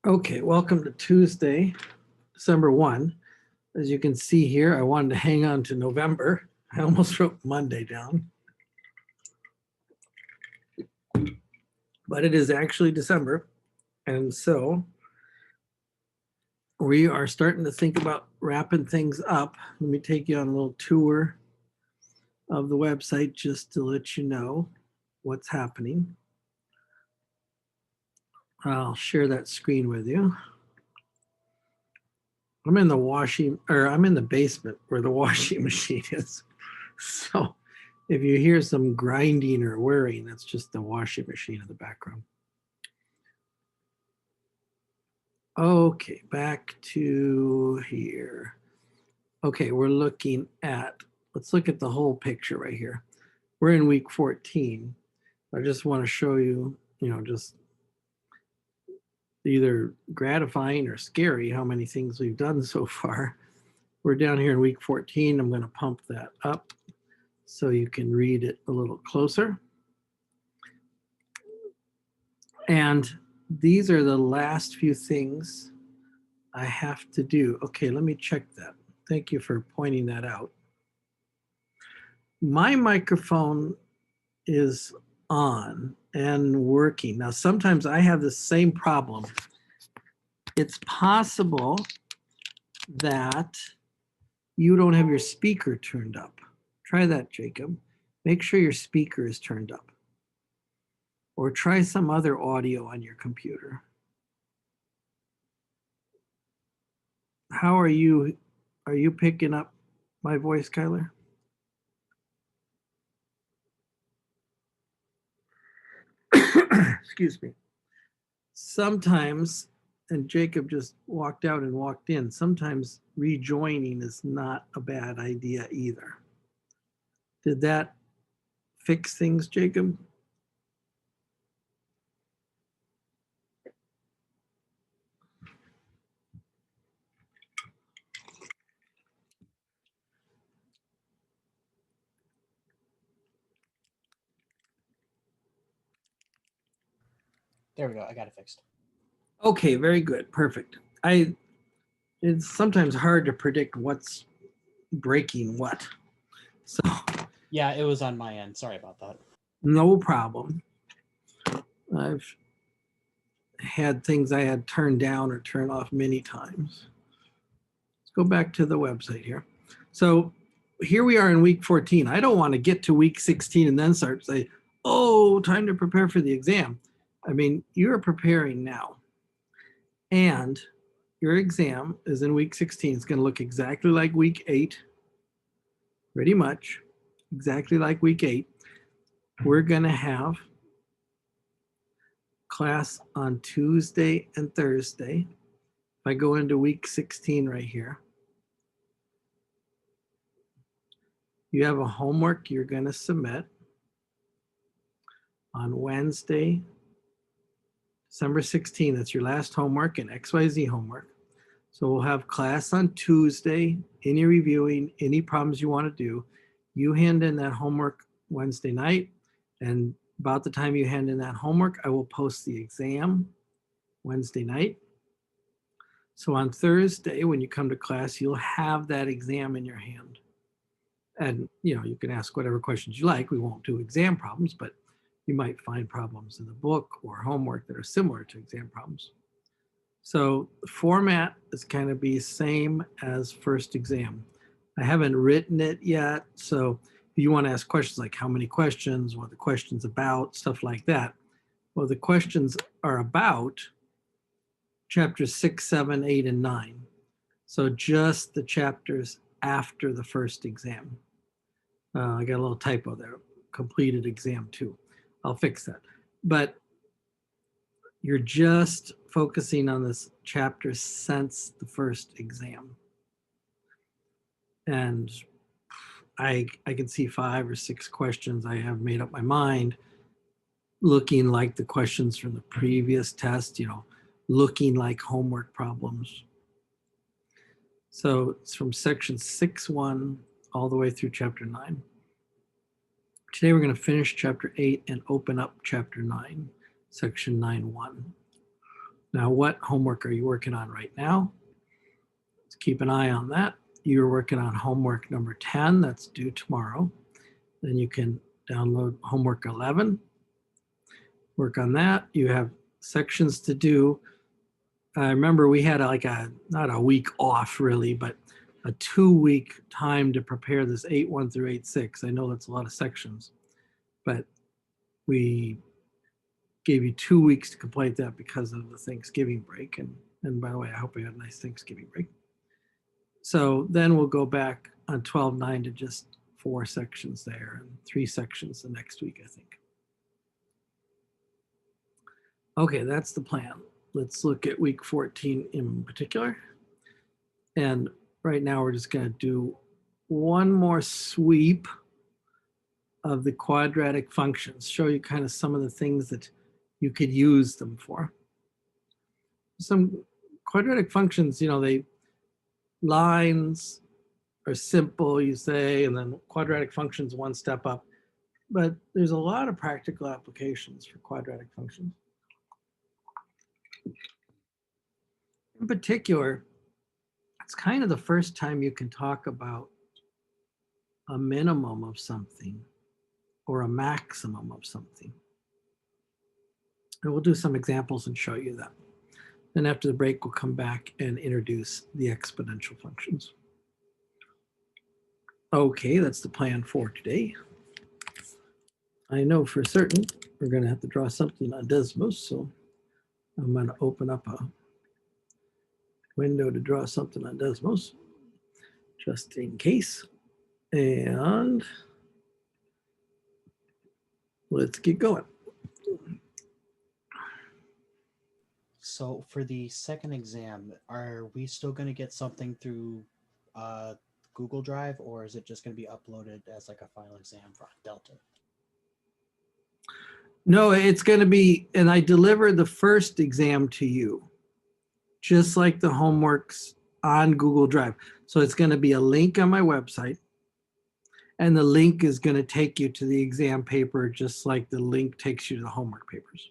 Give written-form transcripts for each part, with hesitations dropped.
Okay, welcome to Tuesday, December 1. As you can see here, I wanted to hang on to November. I almost wrote Monday down, but it is actually December. And so we are starting to think about wrapping things up. Let me take you on a little tour of the website just to let you know what's happening. I'll share that screen with you. I'm in the basement where the washing machine is. So if you hear some grinding or whirring, that's just the washing machine in the background. Okay, back to here. Okay, let's look at the whole picture right here. We're in week 14. I just want to show you, just either gratifying or scary how many things we've done so far. We're down here in week 14. I'm going to pump that up so you can read it a little closer. And these are the last few things I have to do. Okay, let me check that. Thank you for pointing that out. My microphone is on and working. Now, sometimes I have the same problem. It's possible that you don't have your speaker turned up. Try that, Jacob. Make sure your speaker is turned up. Or try some other audio on your computer. How are you? Are you picking up my voice, Kyler? Excuse me. Sometimes, and Jacob just walked out and walked in, sometimes rejoining is not a bad idea either. Did that fix things, Jacob? There we go. I got it fixed. Okay, very good. Perfect. It's sometimes hard to predict what's breaking what. So Yeah, it was on my end. Sorry about that. no problem. I've had things I had turned down or turned off many times. Let's go back to the website here. So here we are in week 14. I don't want to get to week 16 and then start to say, oh, time to prepare for the exam. I mean, you're preparing now. And your exam is in week 16. It's going to look exactly like week 8, pretty much exactly like week 8. We're going to have class on Tuesday and Thursday. If I go into week 16 right here, you have a homework you're going to submit on Wednesday, December 16th. That's your last homework and XYZ homework. So we'll have class on Tuesday, any reviewing, any problems you want to do. You hand in that homework Wednesday night, and about the time you hand in that homework, I will post the exam Wednesday night. So on Thursday, when you come to class, you'll have that exam in your hand. And you can ask whatever questions you like. We won't do exam problems, but you might find problems in the book or homework that are similar to exam problems. So the format is kind of be same as first exam. I haven't written it yet. So if you want to ask questions like how many questions, what the question's about, stuff like that. Well, the questions are about chapters 6, 7, 8, and 9. So just the chapters after the first exam. I got a little typo there, completed exam 2. I'll fix that. But you're just focusing on this chapter since the first exam. And I can see 5 or 6 questions I have made up my mind, looking like the questions from the previous test, looking like homework problems. So it's from section 6.1 all the way through chapter 9. Today we're going to finish chapter 8 and open up chapter 9, section 9.1. Now, what homework are you working on right now? Let's keep an eye on that. You're working on homework number 10, that's due tomorrow. Then you can download homework 11, work on that. You have sections to do. I remember we had like not a week off really, but a 2-week time to prepare this 8.1 through 8.6. I know that's a lot of sections, but we gave you 2 weeks to complete that because of the Thanksgiving break. And by the way, I hope you had a nice Thanksgiving break. So then we'll go back on 12.9 to just 4 sections there and 3 sections the next week, I think. Okay, that's the plan. Let's look at week 14 in particular. And right now we're just going to do one more sweep of the quadratic functions, show you kind of some of the things that you could use them for. Some quadratic functions, they lines are simple, you say, and then quadratic functions one step up. But there's a lot of practical applications for quadratic functions. In particular, it's kind of the first time you can talk about a minimum of something or a maximum of something. And we'll do some examples and show you that. Then after the break, we'll come back and introduce the exponential functions. Okay, that's the plan for today. I know for certain we're going to have to draw something on Desmos, so I'm going to open up a window to draw something on Desmos, just in case. And let's get going. So for the second exam, are we still going to get something through Google Drive, or is it just going to be uploaded as like a final exam for Delta? No, it's going to be, and I deliver the first exam to you, just like the homeworks on Google Drive. So it's going to be a link on my website, and the link is going to take you to the exam paper, just like the link takes you to the homework papers.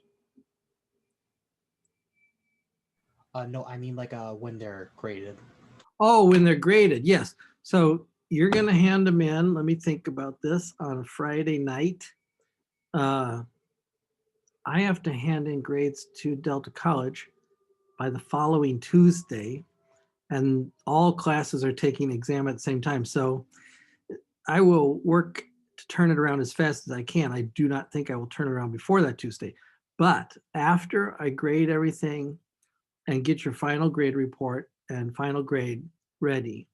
No, I mean like when they're graded. Oh, when they're graded, yes. So you're going to hand them in. Let me think about this on a Friday night. I have to hand in grades to Delta College by the following Tuesday, and all classes are taking exam at the same time. So I will work to turn it around as fast as I can. I do not think I will turn it around before that Tuesday. But after I grade everything and get your final grade report and final grade ready,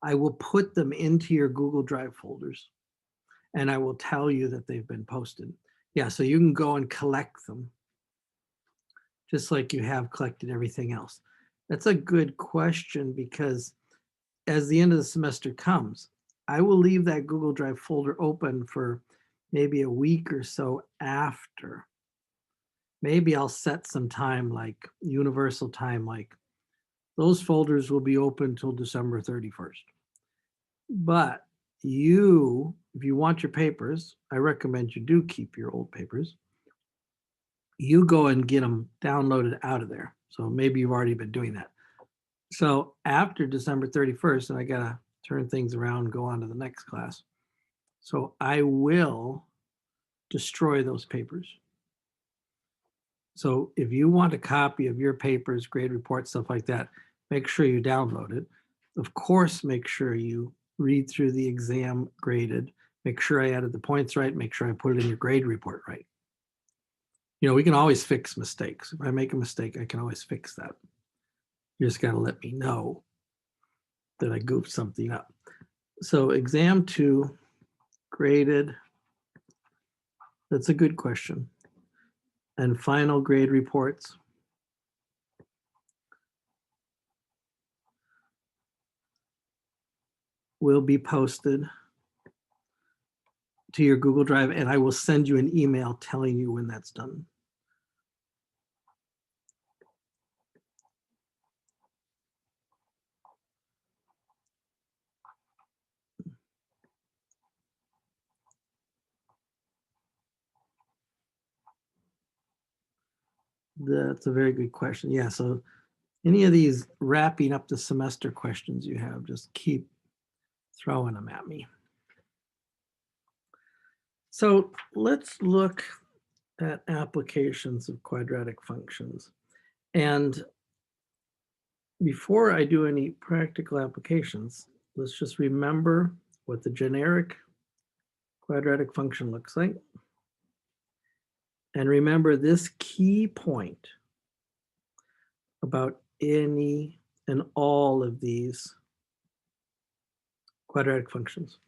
I will put them into your Google Drive folders and I will tell you that they've been posted. Yeah, so you can go and collect them just like you have collected everything else. That's a good question because as the end of the semester comes, I will leave that Google Drive folder open for maybe a week or so after. Maybe I'll set some time, like universal time, like those folders will be open till December 31st. But if you want your papers, I recommend you do keep your old papers. You go and get them downloaded out of there. So maybe you've already been doing that. So after December 31st, and I got to turn things around and go on to the next class. So I will destroy those papers. So if you want a copy of your papers, grade reports, stuff like that, make sure you download it. Of course, make sure you read through the exam graded, make sure I added the points right, make sure I put it in your grade report right. We can always fix mistakes. If I make a mistake, I can always fix that. You just got to let me know that I goofed something up. So exam 2, graded. That's a good question. And final grade reports. Will be posted to your Google Drive, and I will send you an email telling you when that's done. That's a very good question. Yeah, so any of these wrapping up the semester questions you have, just keep throwing them at me. So let's look at applications of quadratic functions. And before I do any practical applications, let's just remember what the generic quadratic function looks like. And remember this key point about any and all of these quadratic functions.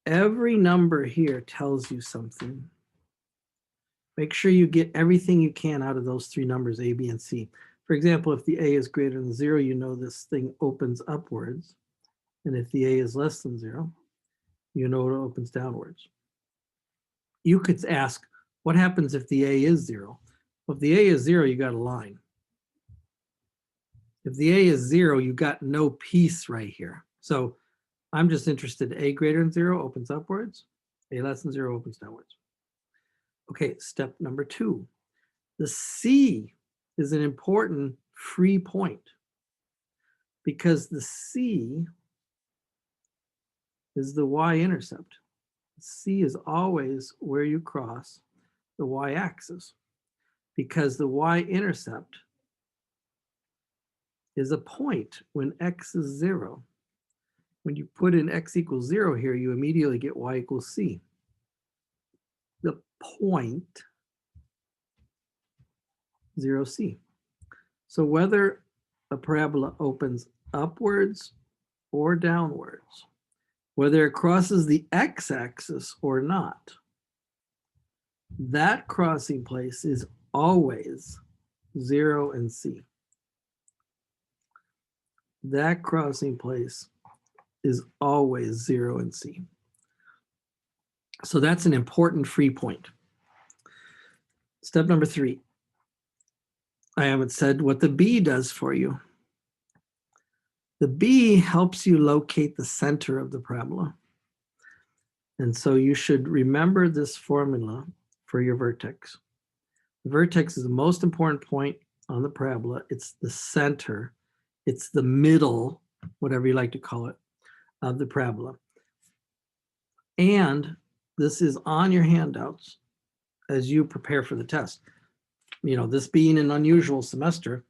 Every number here tells you something. Make sure you get everything you can out of those three numbers, A, B, and C. For example, if the A is greater than 0, you know this thing opens upwards. And if the A is less than 0, you know it opens downwards. You could ask, what happens if the A is 0? Well, if the A is 0, you got a line. If the A is 0, you got no piece right here. So I'm just interested, A greater than 0 opens upwards, A less than 0 opens downwards. Okay, step number 2. The C is an important free point because the C is the y-intercept. C is always where you cross the y-axis because the y-intercept is a point when x is 0. When you put in x equals 0 here, you immediately get y equals c. The point 0c. So whether a parabola opens upwards or downwards, whether it crosses the x-axis or not, that crossing place is always 0 and c. That crossing place is always 0 and c. So that's an important free point. Step number 3. I haven't said what the B does for you. The B helps you locate the center of the parabola. And so you should remember this formula for your vertex. The vertex is the most important point on the parabola. It's the center. It's the middle, whatever you like to call it, of the parabola. And this is on your handouts as you prepare for the test. You know, this being an unusual semester,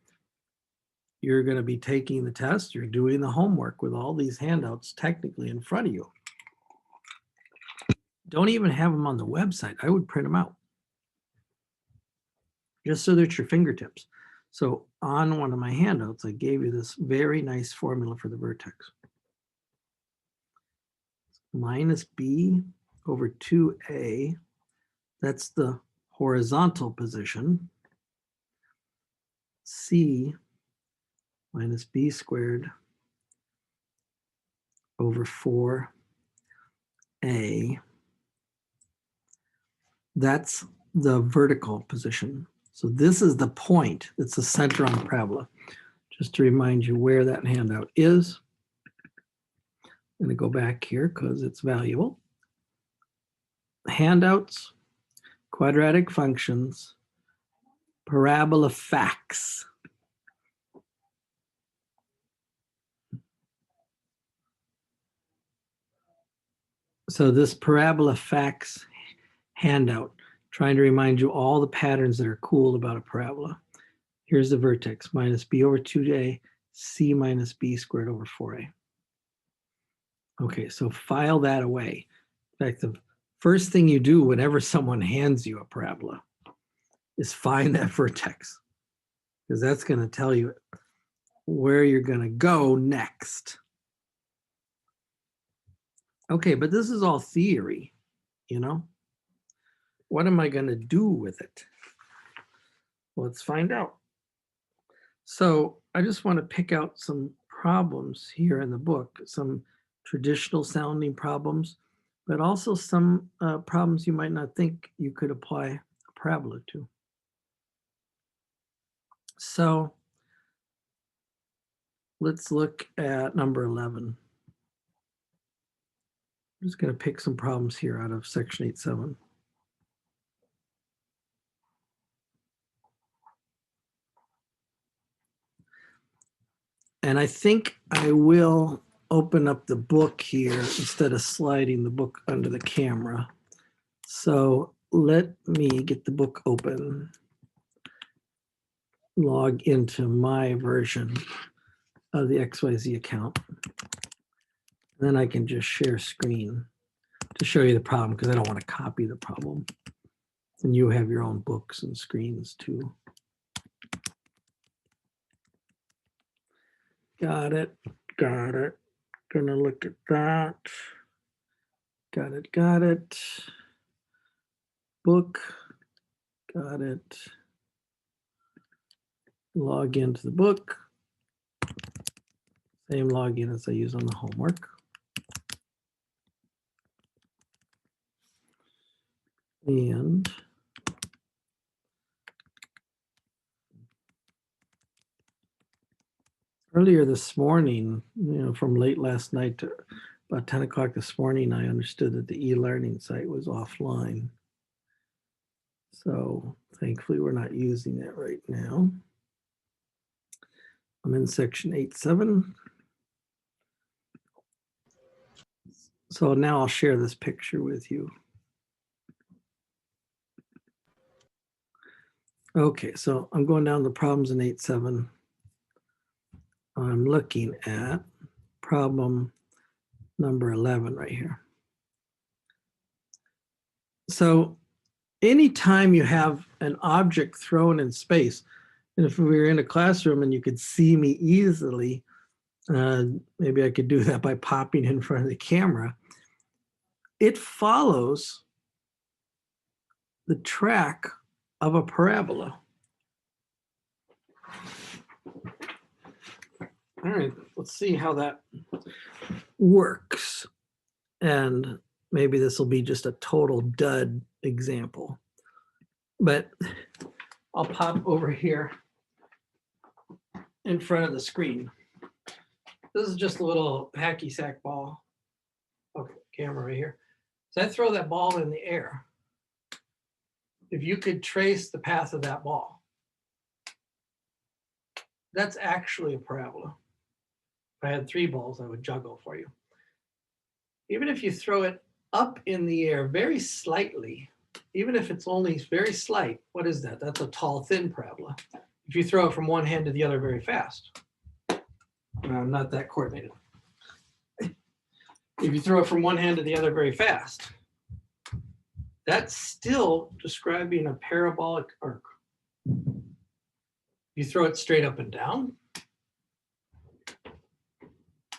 you're going to be taking the test, you're doing the homework with all these handouts technically in front of you. Don't even have them on the website. I would print them out just so they're at your fingertips. So on one of my handouts, I gave you this very nice formula for the vertex. Minus B over 2A, that's the horizontal position. C minus B squared over 4A. That's the vertical position. So this is the point that's the center on the parabola. Just to remind you where that handout is. I'm going to go back here because it's valuable. Handouts, quadratic functions, parabola facts. So this parabola facts handout, trying to remind you all the patterns that are cool about a parabola. Here's the vertex, minus B over 2A, C minus B squared over 4A. Okay, so file that away. In fact, the first thing you do whenever someone hands you a parabola is find that vertex, because that's going to tell you where you're going to go next. Okay, but this is all theory, you know? What am I going to do with it? Let's find out. So I just want to pick out some problems here in the book, some traditional sounding problems, but also some problems you might not think you could apply a parabola to. So let's look at number 11. I'm just going to pick some problems here out of section 8.7. And I think I will open up the book here instead of sliding the book under the camera. So let me get the book open, log into my version of the XYZ account. And then I can just share screen to show you the problem because I don't want to copy the problem. And you have your own books and screens too. Got it. Got it. Gonna look at that. Got it. Got it. Book. Got it. Log into the book. Same login as I use on the homework. And earlier this morning, from late last night to about 10 o'clock this morning, I understood that the e-learning site was offline. So thankfully, we're not using it right now. I'm in section 8.7. So now I'll share this picture with you. Okay, so I'm going down the problems in 8.7. I'm looking at problem number 11 right here. So anytime you have an object thrown in space, and if we were in a classroom and you could see me easily, maybe I could do that by popping in front of the camera. It follows the track of a parabola. All right, let's see how that works. And maybe this will be just a total dud example. But I'll pop over here in front of the screen. This is just a little hacky sack ball. Okay, camera right here. So I throw that ball in the air. If you could trace the path of that ball, that's actually a parabola. If I had 3 balls, I would juggle for you. Even if you throw it up in the air very slightly, even if it's only very slight, what is that? That's a tall, thin parabola. If you throw it from one hand to the other very fast, I'm not that coordinated. If you throw it from one hand to the other very fast, that's still describing a parabolic arc. You throw it straight up and down,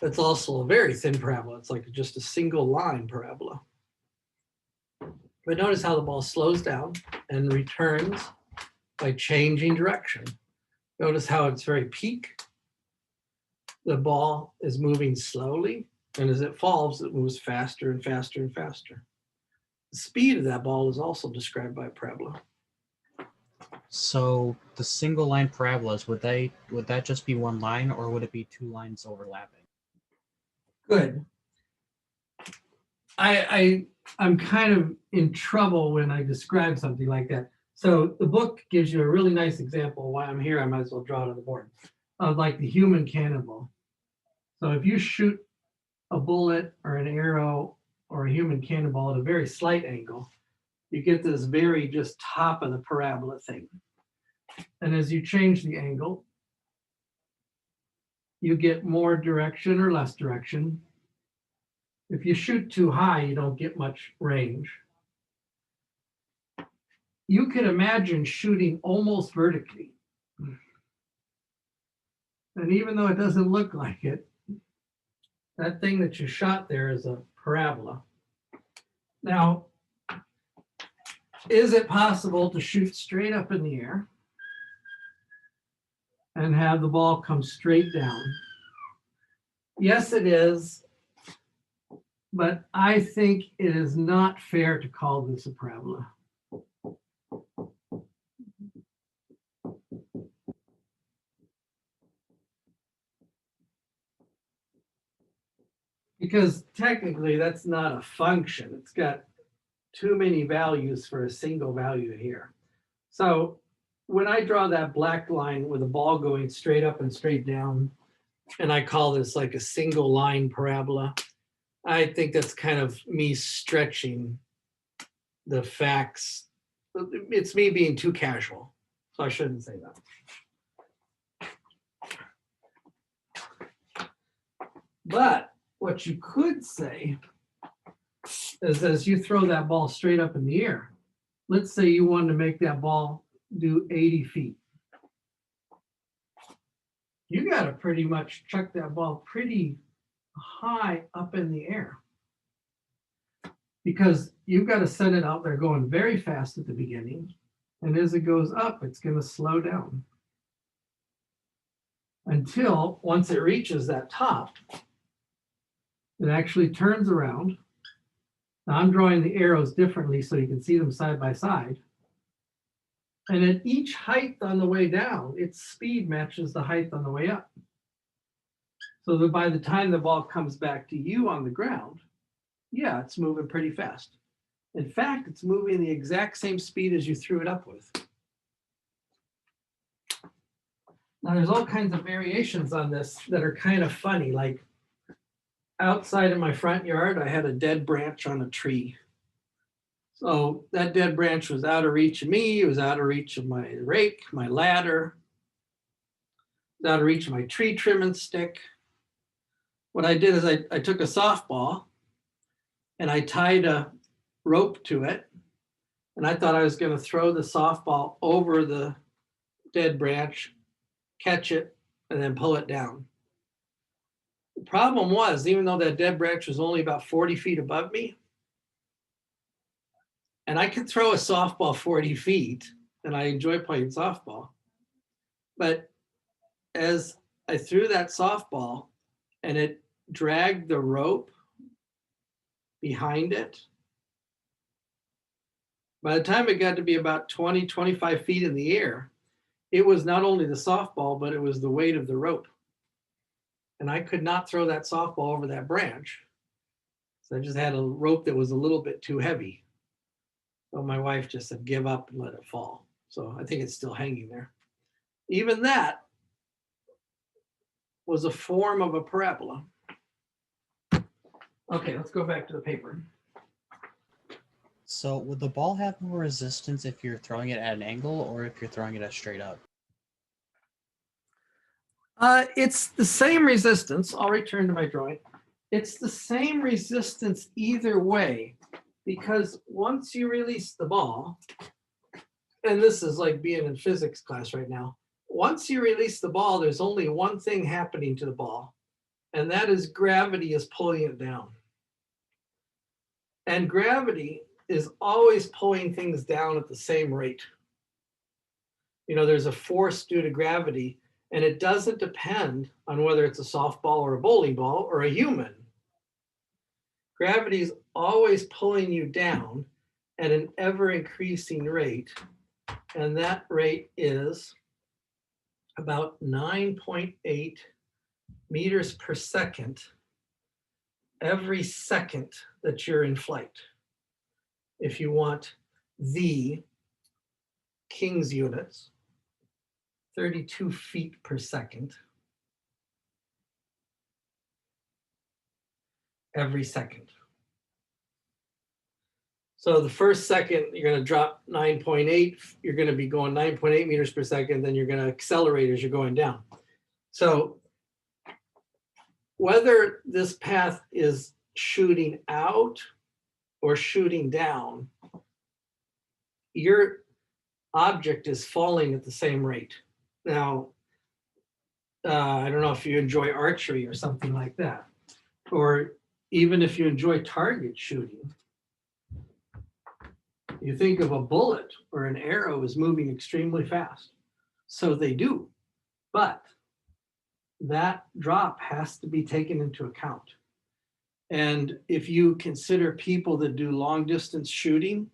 that's also a very thin parabola. It's like just a single line parabola. But notice how the ball slows down and returns by changing direction. Notice how it's very peak. The ball is moving slowly, and as it falls, it moves faster and faster and faster. The speed of that ball is also described by a parabola. So the single line parabolas, would that just be one line, or would it be 2 lines overlapping? Good. I'm kind of in trouble when I describe something like that. So the book gives you a really nice example. While I'm here, I might as well draw it on the board, of like the human cannonball. So if you shoot a bullet or an arrow or a human cannonball at a very slight angle, you get this very just top of the parabola thing. And as you change the angle, you get more direction or less direction. If you shoot too high, you don't get much range. You could imagine shooting almost vertically. And even though it doesn't look like it, that thing that you shot there is a parabola. Now, is it possible to shoot straight up in the air and have the ball come straight down? Yes, it is. But I think it is not fair to call this a parabola. Because technically that's not a function. It's got too many values for a single value here. So when I draw that black line with a ball going straight up and straight down, and I call this like a single line parabola. I think that's kind of me stretching the facts. It's me being too casual, so I shouldn't say that. But what you could say is, as you throw that ball straight up in the air, let's say you wanted to make that ball do 80 feet. You got to pretty much chuck that ball pretty high up in the air, because you've got to set it out there going very fast at the beginning. And as it goes up, it's going to slow down until once it reaches that top, it actually turns around. Now I'm drawing the arrows differently so you can see them side by side. And at each height on the way down, its speed matches the height on the way up. So that by the time the ball comes back to you on the ground, yeah, it's moving pretty fast. In fact, it's moving the exact same speed as you threw it up with. Now, there's all kinds of variations on this that are kind of funny. Like outside of my front yard, I had a dead branch on a tree. So that dead branch was out of reach of me. It was out of reach of my rake, my ladder. It was out of reach of my tree trimming stick. What I did is I took a softball and I tied a rope to it. And I thought I was going to throw the softball over the dead branch, catch it, and then pull it down. The problem was, even though that dead branch was only about 40 feet above me, and I could throw a softball 40 feet, and I enjoy playing softball, but as I threw that softball and it dragged the rope behind it, by the time it got to be about 20, 25 feet in the air, it was not only the softball, but it was the weight of the rope. And I could not throw that softball over that branch. So I just had a rope that was a little bit too heavy. So my wife just said, give up and let it fall. So I think it's still hanging there. Even that was a form of a parabola. Okay, let's go back to the paper. So would the ball have more resistance if you're throwing it at an angle or if you're throwing it at straight up? It's the same resistance. I'll return to my drawing. It's the same resistance either way, because once you release the ball, and this is like being in physics class right now, once you release the ball, there's only one thing happening to the ball, and that is gravity is pulling it down. And gravity is always pulling things down at the same rate. You know, there's a force due to gravity, and it doesn't depend on whether it's a softball or a bowling ball or a human. Gravity is always pulling you down at an ever increasing rate, and that rate is about 9.8 meters per second every second that you're in flight. If you want the King's units, 32 feet per second every second. So the first second, you're going to drop 9.8. You're going to be going 9.8 meters per second. Then you're going to accelerate as you're going down. So whether this path is shooting out or shooting down, your object is falling at the same rate. Now, I don't know if you enjoy archery or something like that, or even if you enjoy target shooting. You think of a bullet or an arrow is moving extremely fast. So they do, but that drop has to be taken into account. And if you consider people that do long distance shooting,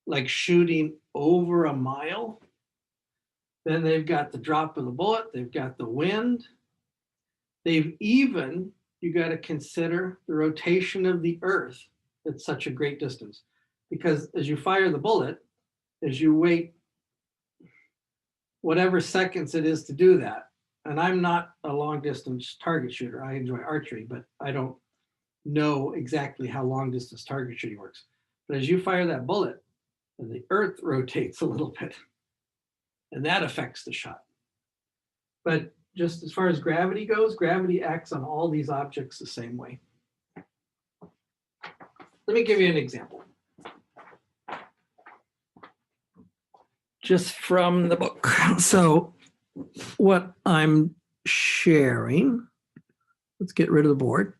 like shooting over a mile, then they've got the drop of the bullet, they've got the wind, they've even, you got to consider the rotation of the earth at such a great distance. Because as you fire the bullet, as you wait whatever seconds it is to do that, and I'm not a long distance target shooter. I enjoy archery, but I don't know exactly how long distance target shooting works. But as you fire that bullet, the earth rotates a little bit, and that affects the shot. But just as far as gravity goes, gravity acts on all these objects the same way. Let me give you an example. Just from the book. So what I'm sharing, let's get rid of the board,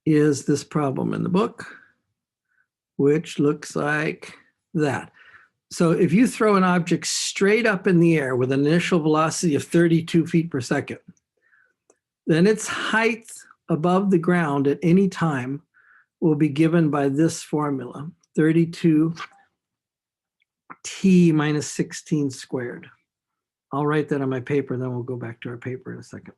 is this problem in the book, which looks like that. So if you throw an object straight up in the air with an initial velocity of 32 feet per second, then its height above the ground at any time will be given by this formula, 32 t minus 16 squared. I'll write that on my paper, then we'll go back to our paper in a second.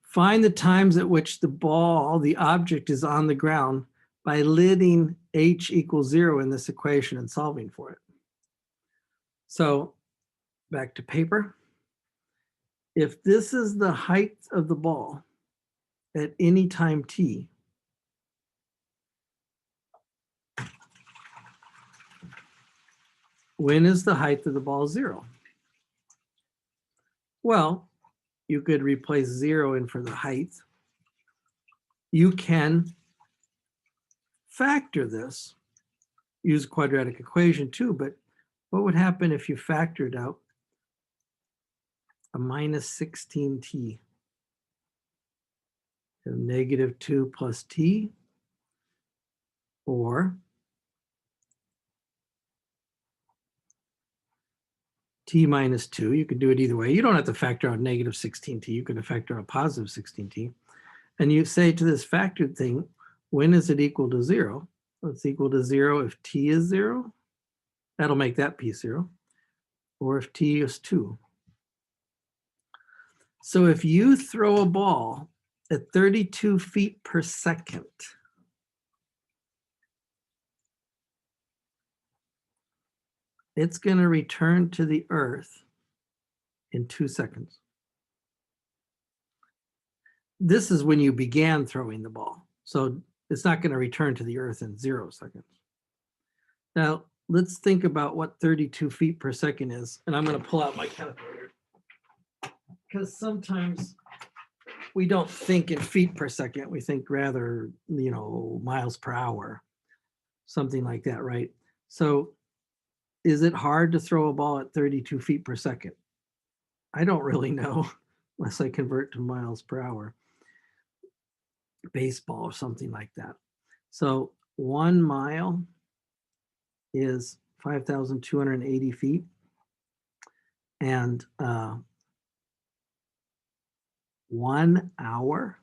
Find the times at which the ball, the object, is on the ground by letting h equals 0 in this equation and solving for it. So back to paper. If this is the height of the ball at any time t, when is the height of the ball 0? Well, you could replace 0 in for the height. You can factor this, use a quadratic equation too, but what would happen if you factored out a minus 16t? So negative 2 plus t, or t minus 2. You could do it either way. You don't have to factor out negative 16t. You could factor out positive 16t. And you say to this factored thing, when is it equal to 0? Well, it's equal to 0 if t is 0. That'll make that piece 0. Or if t is 2. So if you throw a ball at 32 feet per second, it's going to return to the earth in 2 seconds. This is when you began throwing the ball. So it's not going to return to the earth in 0 seconds. Now, let's think about what 32 feet per second is. And I'm going to pull out my calculator, because sometimes we don't think in feet per second. We think rather, miles per hour, something like that, right? So is it hard to throw a ball at 32 feet per second? I don't really know unless I convert to miles per hour. Baseball or something like that. So 1 mile is 5,280 feet. And 1 hour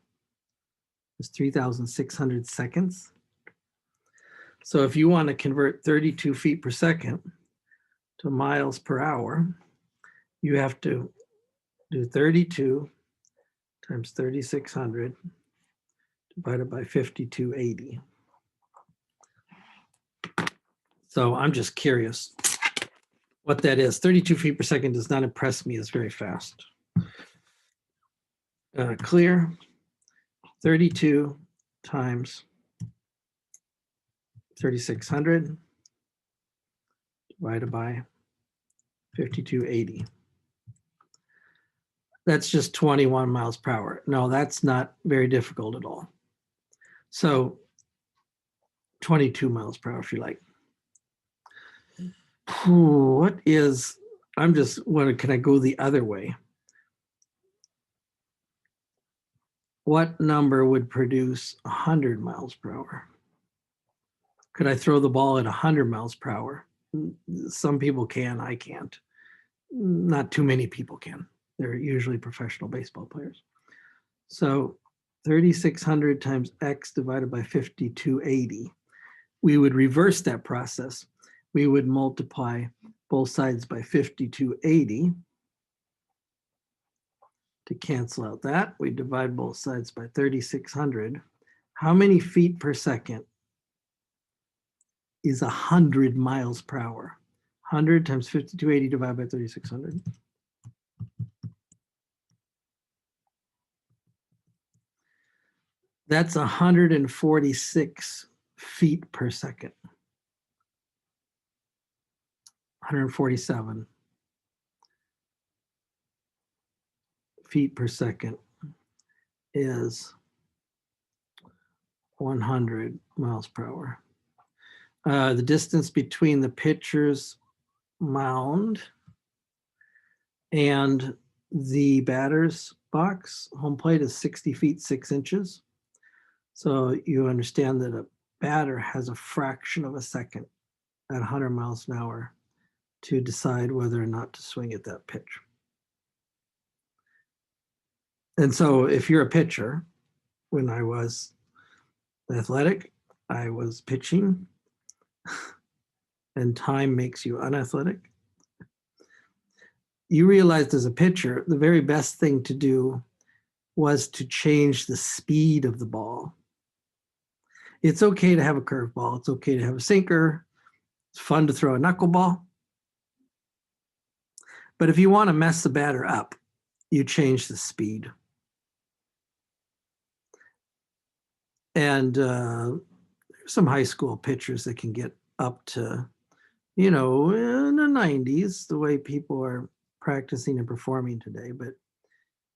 is 3,600 seconds. So if you want to convert 32 feet per second to miles per hour, you have to do 32 times 3,600 divided by 5,280. So I'm just curious what that is. 32 feet per second does not impress me as very fast. Clear. 32 times 3,600 divided by 5,280. That's just 21 miles per hour. No, that's not very difficult at all. So 22 miles per hour, if you like. What is, I'm just wondering, can I go the other way? What number would produce 100 miles per hour? Could I throw the ball at 100 miles per hour? Some people can, I can't. Not too many people can. They're usually professional baseball players. So 3,600 times x divided by 5,280. We would reverse that process. We would multiply both sides by 5,280 to cancel out that. We divide both sides by 3,600. How many feet per second is 100 miles per hour? 100 times 5280 divided by 3600. That's 146 feet per second. 147 feet per second is 100 miles per hour. The distance between the pitcher's mound and the batter's box, home plate, is 60 feet 6 inches. So you understand that a batter has a fraction of a second at 100 miles an hour to decide whether or not to swing at that pitch. And so if you're a pitcher, when I was athletic, I was pitching, and time makes you unathletic. You realized as a pitcher, the very best thing to do was to change the speed of the ball. It's okay to have a curveball. It's okay to have a sinker. It's fun to throw a knuckleball. But if you want to mess the batter up, you change the speed. And there's some high school pitchers that can get up to, in the 90s, the way people are practicing and performing today. But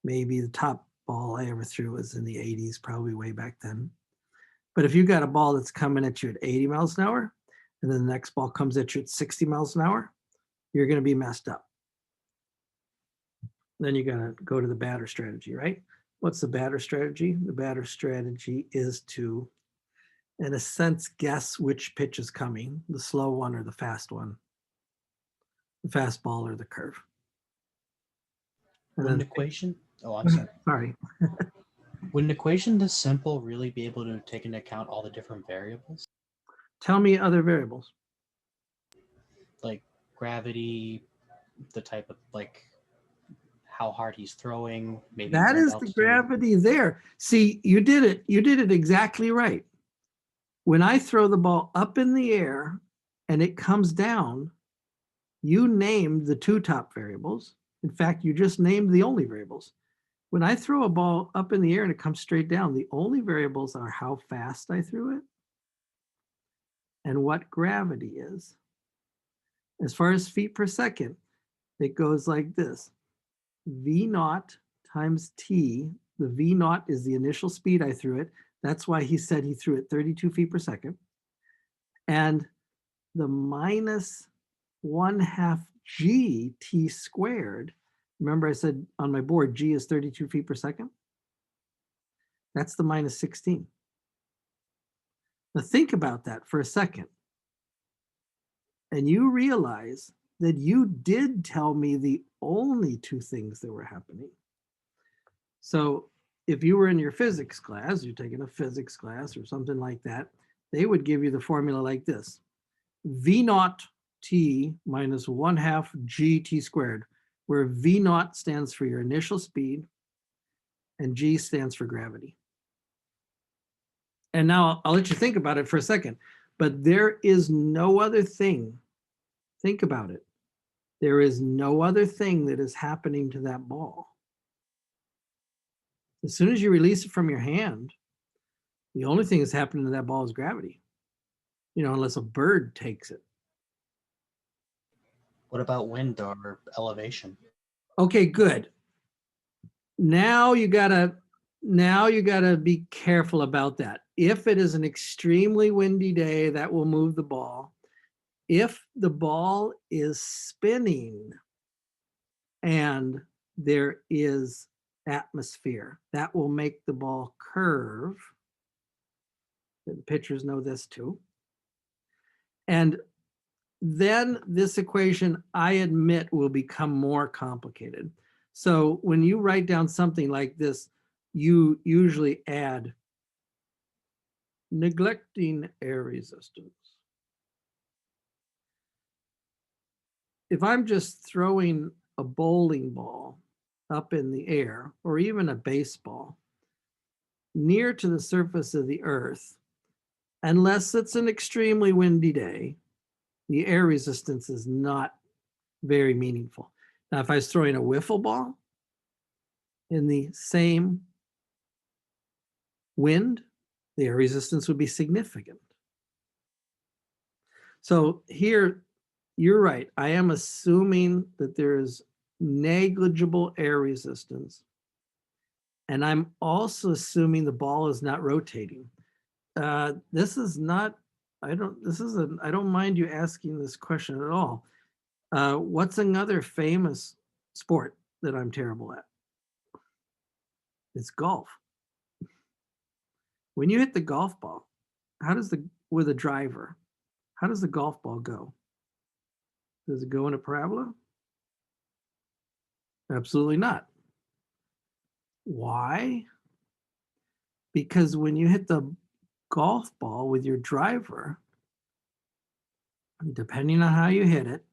maybe the top ball I ever threw was in the 80s, probably way back then. But if you got a ball that's coming at you at 80 miles an hour, and then the next ball comes at you at 60 miles an hour, you're going to be messed up. Then you got to go to the batter strategy, right? What's the batter strategy? The batter strategy is to, in a sense, guess which pitch is coming, the slow one or the fast one, the fastball or the curve. Would an equation? Oh, I'm sorry. Sorry. Would an equation this simple really be able to take into account all the different variables? Tell me other variables. Like gravity, the type of how hard he's throwing, maybe that is altitude. The gravity there. See, you did it exactly right. When I throw the ball up in the air and it comes down, you named the two top variables. In fact, you just named the only variables. When I throw a ball up in the air and it comes straight down, the only variables are how fast I threw it and what gravity is. As far as feet per second, it goes like this. V naught times T. The V naught is the initial speed I threw it. That's why he said he threw it 32 feet per second. And the minus 1/2 G T squared. Remember I said on my board, G is 32 feet per second? That's the minus 16. Now think about that for a second. And you realize that you did tell me the only two things that were happening. So if you were in your physics class, you're taking a physics class or something like that, they would give you the formula like this. V naught T minus 1/2 GT squared, where V naught stands for your initial speed and G stands for gravity. And now I'll let you think about it for a second, but there is no other thing. Think about it. There is no other thing that is happening to that ball. As soon as you release it from your hand, the only thing that's happening to that ball is gravity, unless a bird takes it. What about wind or elevation? Okay, good. Now you gotta be careful about that. If it is an extremely windy day, that will move the ball. If the ball is spinning and there is atmosphere, that will make the ball curve. The pitchers know this too. And then this equation, I admit, will become more complicated. So when you write down something like this, you usually add neglecting air resistance. If I'm just throwing a bowling ball up in the air, or even a baseball, near to the surface of the earth, unless it's an extremely windy day, the air resistance is not very meaningful. Now, if I was throwing a wiffle ball in the same wind, the air resistance would be significant. So here, you're right. I am assuming that there is negligible air resistance. And I'm also assuming the ball is not rotating. This is not, I don't mind you asking this question at all. What's another famous sport that I'm terrible at? It's golf. When you hit the golf ball, with a driver, how does the golf ball go? Does it go in a parabola? Absolutely not. Why? Because when you hit the golf ball with your driver, depending on how you hit it,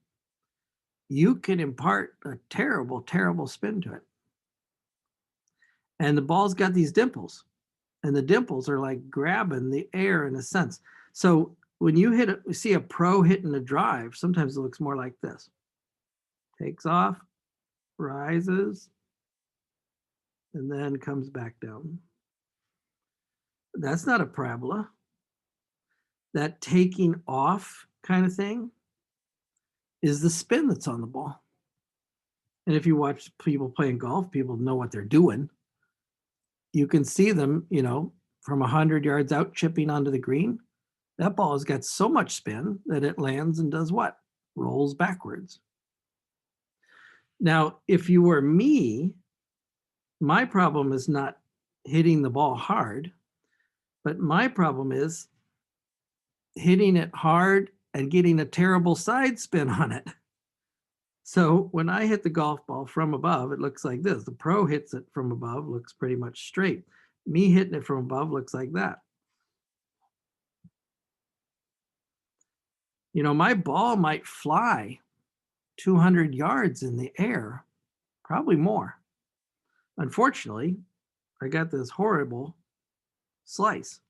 you can impart a terrible, terrible spin to it. And the ball's got these dimples, and the dimples are like grabbing the air in a sense. So when you see a pro hitting a drive, sometimes it looks more like this. Takes off, rises, and then comes back down. That's not a parabola. That taking off kind of thing is the spin that's on the ball. And if you watch people playing golf, people know what they're doing. You can see them, from 100 yards out chipping onto the green. That ball has got so much spin that it lands and does what? Rolls backwards. Now, if you were me, my problem is not hitting the ball hard, but my problem is hitting it hard and getting a terrible side spin on it. So when I hit the golf ball from above, it looks like this. The pro hits it from above, looks pretty much straight. Me hitting it from above looks like that. My ball might fly 200 yards in the air, probably more. Unfortunately, I got this horrible slice,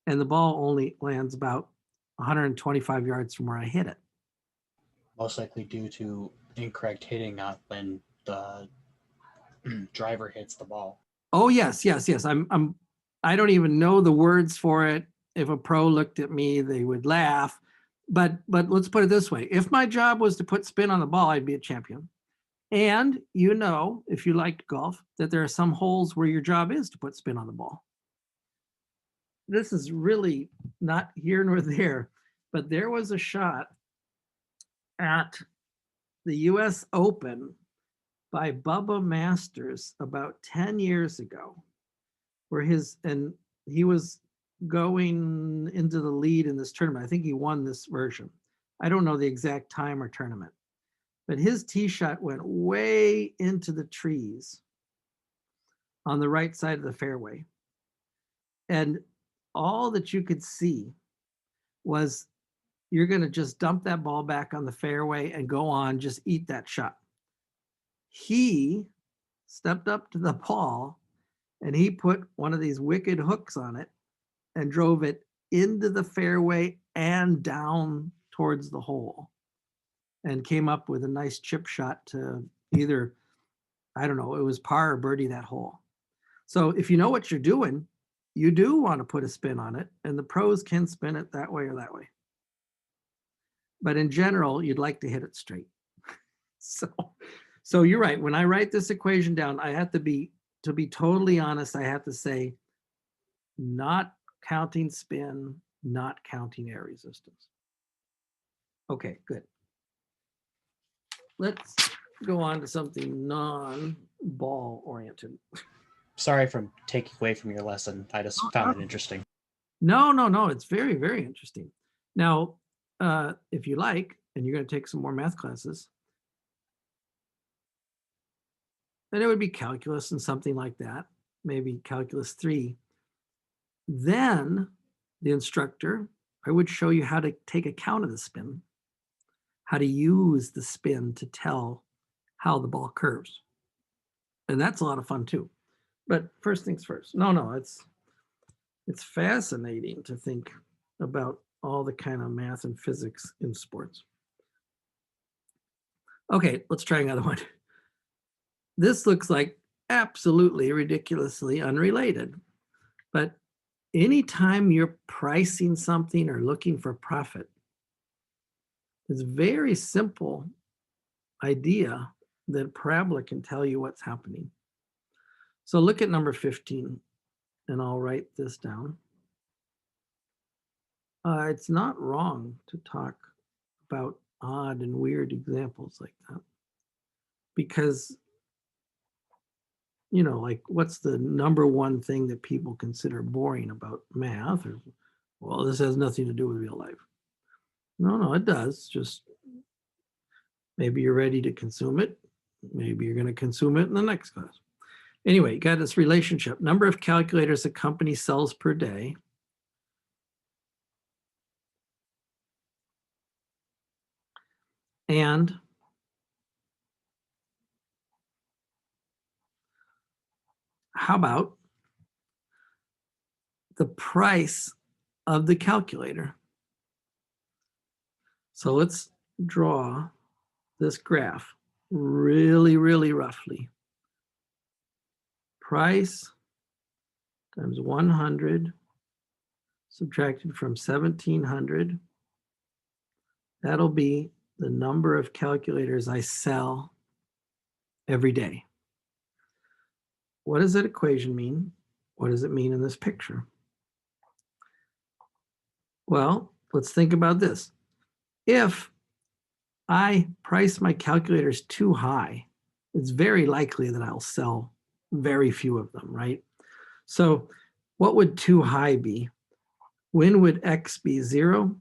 and the ball only lands about 125 yards from where I hit it. Most likely due to incorrect hitting, not when the driver hits the ball. Oh, yes. I don't even know the words for it. If a pro looked at me, they would laugh. But let's put it this way. If my job was to put spin on the ball, I'd be a champion. And if you liked golf, that there are some holes where your job is to put spin on the ball. This is really not here nor there, but there was a shot at the US Open by Bubba Masters about 10 years ago, where he was going into the lead in this tournament. I think he won this version. I don't know the exact time or tournament, but his tee shot went way into the trees on the right side of the fairway. And all that you could see was you're going to just dump that ball back on the fairway and go on, just eat that shot. He stepped up to the ball and he put one of these wicked hooks on it and drove it into the fairway and down towards the hole and came up with a nice chip shot to either, I don't know, it was par or birdie that hole. So if you know what you're doing, you do want to put a spin on it, and the pros can spin it that way or that way. But in general, you'd like to hit it straight. So you're right. When I write this equation down, I have to be totally honest, I have to say not counting spin, not counting air resistance. Okay, good. Let's go on to something non-ball oriented. Sorry for taking away from your lesson. I just found it interesting. No. It's very, very interesting. Now, if you like, and you're going to take some more math classes, then it would be calculus and something like that, maybe calculus 3. Then the instructor, I would show you how to take account of the spin, how to use the spin to tell how the ball curves. And that's a lot of fun too. But first things first. No, it's fascinating to think about all the kind of math and physics in sports. Okay, let's try another one. This looks like absolutely ridiculously unrelated, but anytime you're pricing something or looking for profit, it's a very simple idea that a parabola can tell you what's happening. So look at number 15, and I'll write this down. It's not wrong to talk about odd and weird examples like that, because, you know, like what's the number one thing that people consider boring about math? Or, well, this has nothing to do with real life. No, it does. Just maybe you're ready to consume it. Maybe you're going to consume it in the next class. Anyway, you got this relationship. Number of calculators a company sells per day. And how about the price of the calculator? So let's draw this graph really, really roughly. Price times 100 subtracted from 1700. That'll be the number of calculators I sell every day. What does that equation mean? What does it mean in this picture? Well, let's think about this. If I price my calculators too high, it's very likely that I'll sell very few of them, right? So what would too high be? When would X be 0?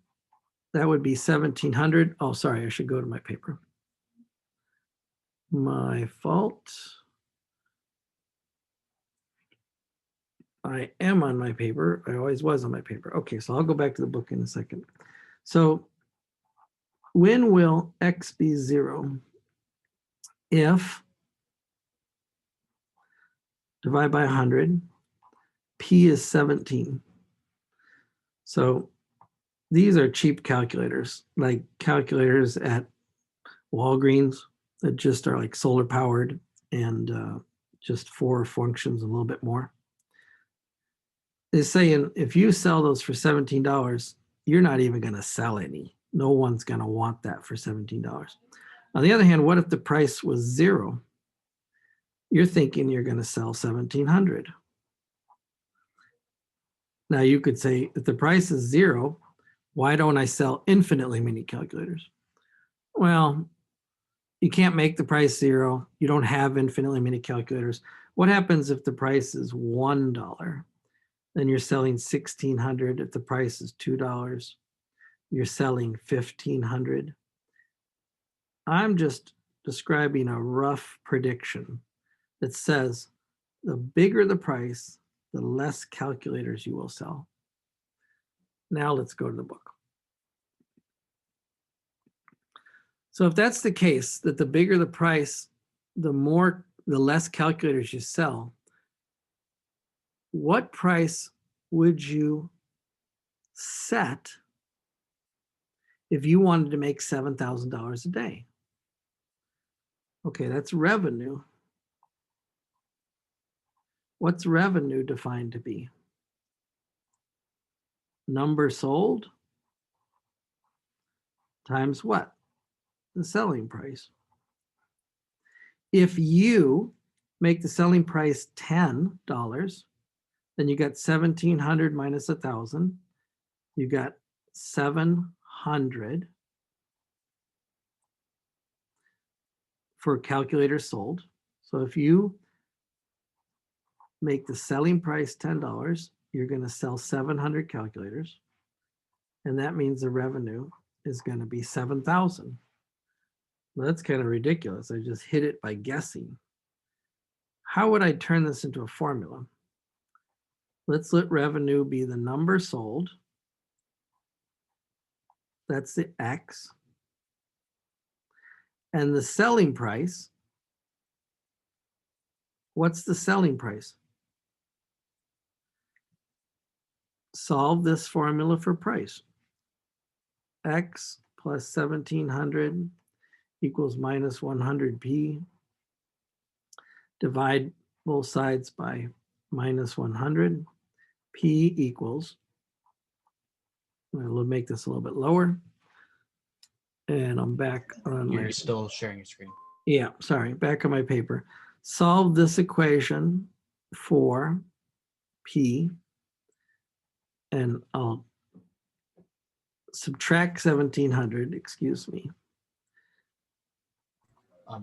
That would be 1700. Oh, sorry, I should go to my paper. My fault. I am on my paper. I always was on my paper. Okay, so I'll go back to the book in a second. So when will X be 0? If divide by 100, P is 17. So these are cheap calculators, like calculators at Walgreens that just are like solar powered and just 4 functions, a little bit more. They're saying if you sell those for $17, you're not even going to sell any. No one's going to want that for $17. On the other hand, what if the price was 0? You're thinking you're going to sell 1700. Now you could say, if the price is 0, why don't I sell infinitely many calculators? Well, you can't make the price 0. You don't have infinitely many calculators. What happens if the price is $1? Then you're selling 1600. If the price is $2, you're selling 1500. I'm just describing a rough prediction that says the bigger the price, the less calculators you will sell. Now let's go to the book. So if that's the case, that the bigger the price, the less calculators you sell, what price would you set if you wanted to make $7,000 a day? Okay, that's revenue. What's revenue defined to be? Number sold times what? The selling price. If you make the selling price $10, then you got 1700 minus 1,000. You got 700 for calculators sold. So if you make the selling price $10, you're going to sell 700 calculators. And that means the revenue is going to be 7,000. Well, that's kind of ridiculous. I just hit it by guessing. How would I turn this into a formula? Let's let revenue be the number sold. That's the X. And the selling price, what's the selling price? Solve this formula for price. x plus 1700 equals minus 100p. Divide both sides by minus 100. P equals, we'll make this a little bit lower. And I'm back on You're my, still sharing your screen. yeah, sorry, back on my paper. Solve this equation for P, and I'll subtract 1700, excuse me.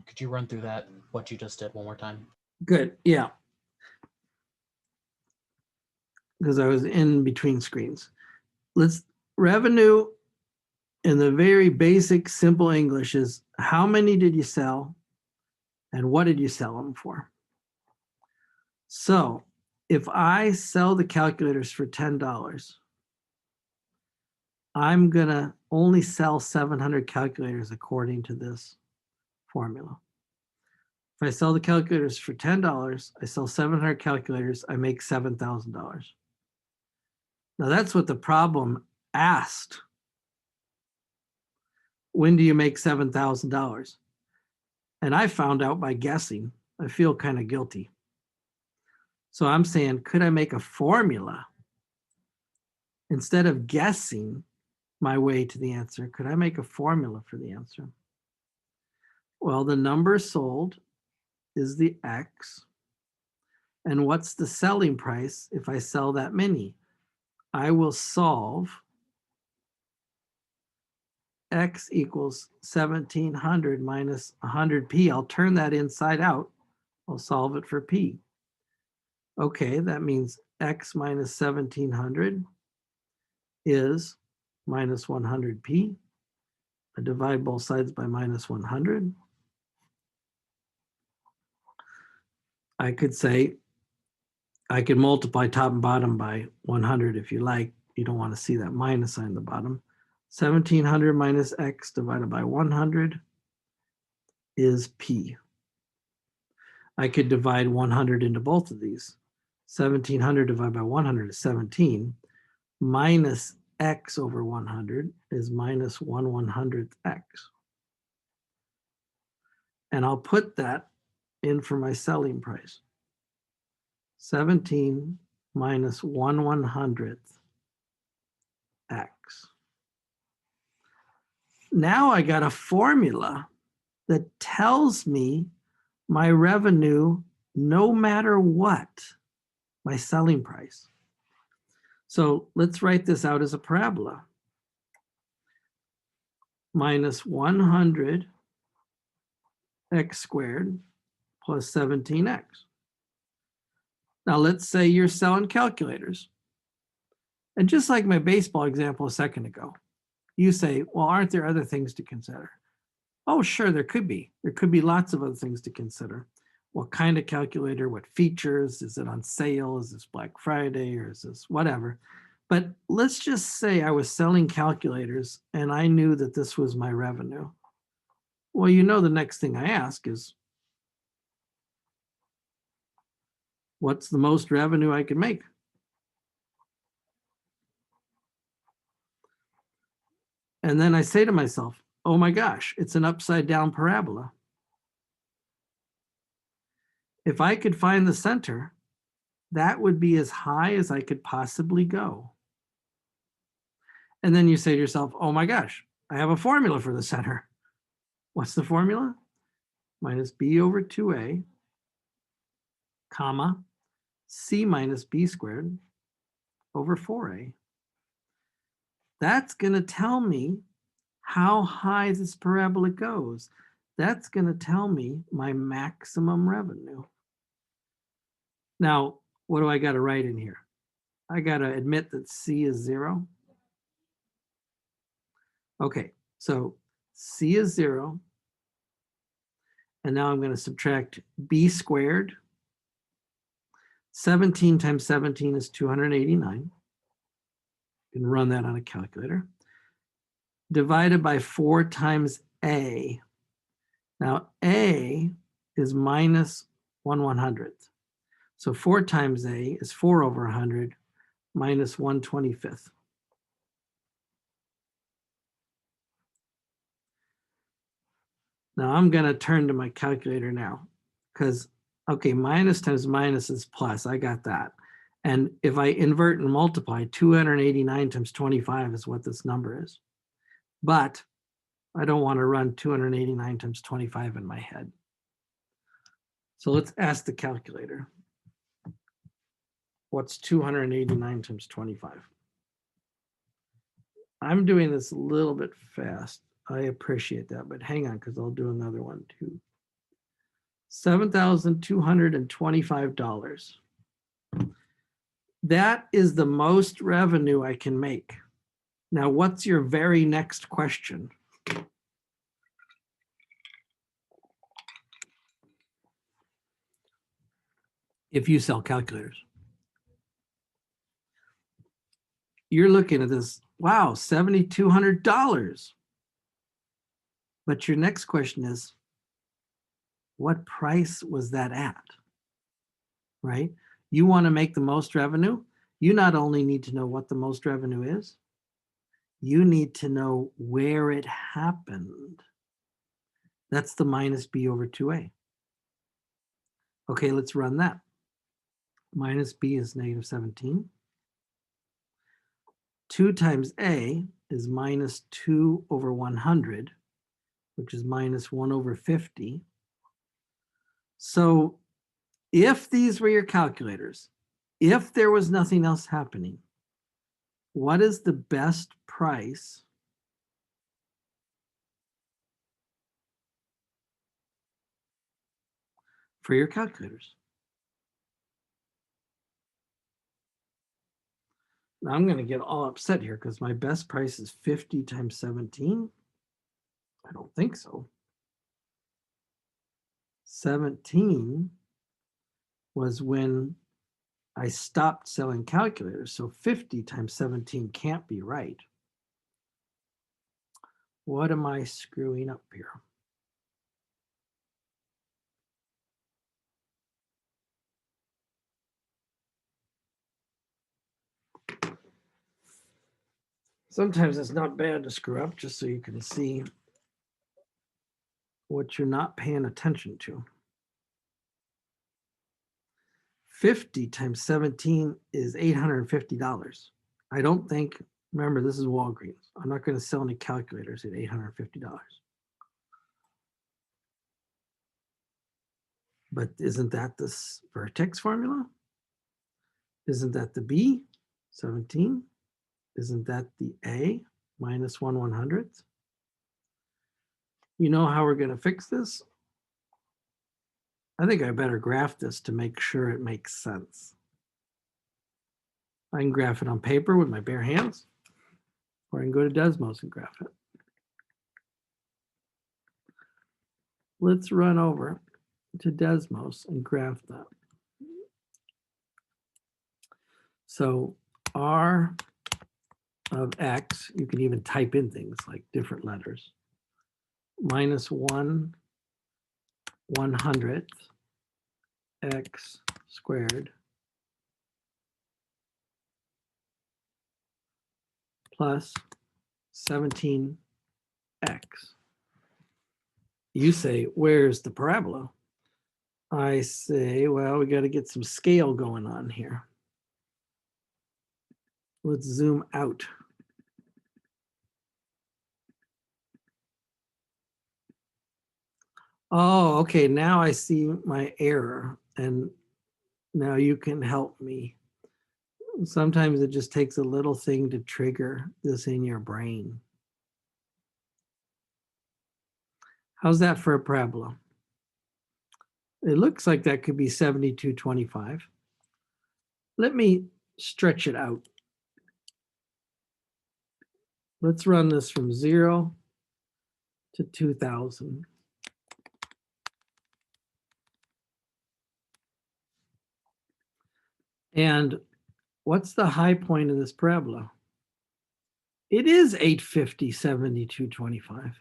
Could you run through that, what you just did one more time? Good, yeah. Because I was in between screens. Revenue in the very basic, simple English is how many did you sell and what did you sell them for? So if I sell the calculators for $10, I'm gonna only sell 700 calculators according to this formula. If I sell the calculators for $10, I sell 700 calculators, I make $7,000. Now that's what the problem asked. When do you make $7,000? And I found out by guessing. I feel kind of guilty. So I'm saying, could I make a formula? Instead of guessing my way to the answer, could I make a formula for the answer? Well, the number sold is the X. And what's the selling price if I sell that many? I will solve X equals 1700 minus 100p. I'll turn that inside out. I'll solve it for P. Okay, that means X minus 1700 is minus 100p. I divide both sides by minus 100. I could say, I could multiply top and bottom by 100 if you like. You don't want to see that minus sign at the bottom. 1700 minus X divided by 100 is P. I could divide 100 into both of these. 1700 divided by 100 is 17. Minus X over 100 is minus 1/100th X. And I'll put that in for my selling price. 17 minus 1/100th X. Now I got a formula that tells me my revenue, no matter what, my selling price. So let's write this out as a parabola. Minus 100 x squared plus 17x. Now let's say you're selling calculators. And just like my baseball example a second ago, you say, well, aren't there other things to consider? Oh, sure, there could be. There could be lots of other things to consider. What kind of calculator, what features, is it on sale? Is this Black Friday or is this whatever? But let's just say I was selling calculators and I knew that this was my revenue. Well, you know, the next thing I ask is, what's the most revenue I can make? And then I say to myself, oh my gosh, it's an upside down parabola. If I could find the center, that would be as high as I could possibly go. And then you say to yourself, oh my gosh, I have a formula for the center. What's the formula? Minus b over 2a, comma, c minus b squared over 4a. That's going to tell me how high this parabola goes. That's going to tell me my maximum revenue. Now, what do I got to write in here? I got to admit that c is 0. Okay, so c is 0. And now I'm going to subtract b squared. 17 times 17 is 289. You can run that on a calculator. Divided by 4 times a. Now a is minus 1/100th. So 4 times a is 4 over 100 minus 1/25th. Now I'm going to turn to my calculator now because, okay, minus times minus is plus. I got that. And if I invert and multiply, 289 times 25 is what this number is. But I don't want to run 289 times 25 in my head. So let's ask the calculator. What's 289 times 25? I'm doing this a little bit fast. I appreciate that, but hang on because I'll do another one too. $7,225. That is the most revenue I can make. Now, what's your very next question? If you sell calculators, you're looking at this, wow, $7,200. But your next question is, what price was that at? Right? You want to make the most revenue. You not only need to know what the most revenue is, you need to know where it happened. That's the minus B over 2A. Okay, let's run that. Minus B is negative 17. 2 times A is minus 2 over 100, which is minus 1 over 50. So if these were your calculators, if there was nothing else happening, what is the best price for your calculators? Now I'm going to get all upset here because my best price is 50 times 17. I don't think so. 17 was when I stopped selling calculators. So 50 times 17 can't be right. What am I screwing up here? Sometimes it's not bad to screw up just so you can see what you're not paying attention to. 50 times 17 is $850. I don't think, remember, this is Walgreens. I'm not going to sell any calculators at $850. But isn't that the vertex formula? Isn't that the B, 17? Isn't that the A, minus 1/100th? You know how we're going to fix this? I think I better graph this to make sure it makes sense. I can graph it on paper with my bare hands, or I can go to Desmos and graph it. Let's run over to Desmos and graph that. So R of X, you can even type in things like different letters, minus 1/100th X squared plus 17X. You say, where's the parabola? I say, well, we got to get some scale going on here. Let's zoom out. Oh, okay, now I see my error, and now you can help me. Sometimes it just takes a little thing to trigger this in your brain. How's that for a parabola? It looks like that could be 7225. Let me stretch it out. Let's run this from 0 to 2000. And what's the high point of this parabola? It is 850, 7225.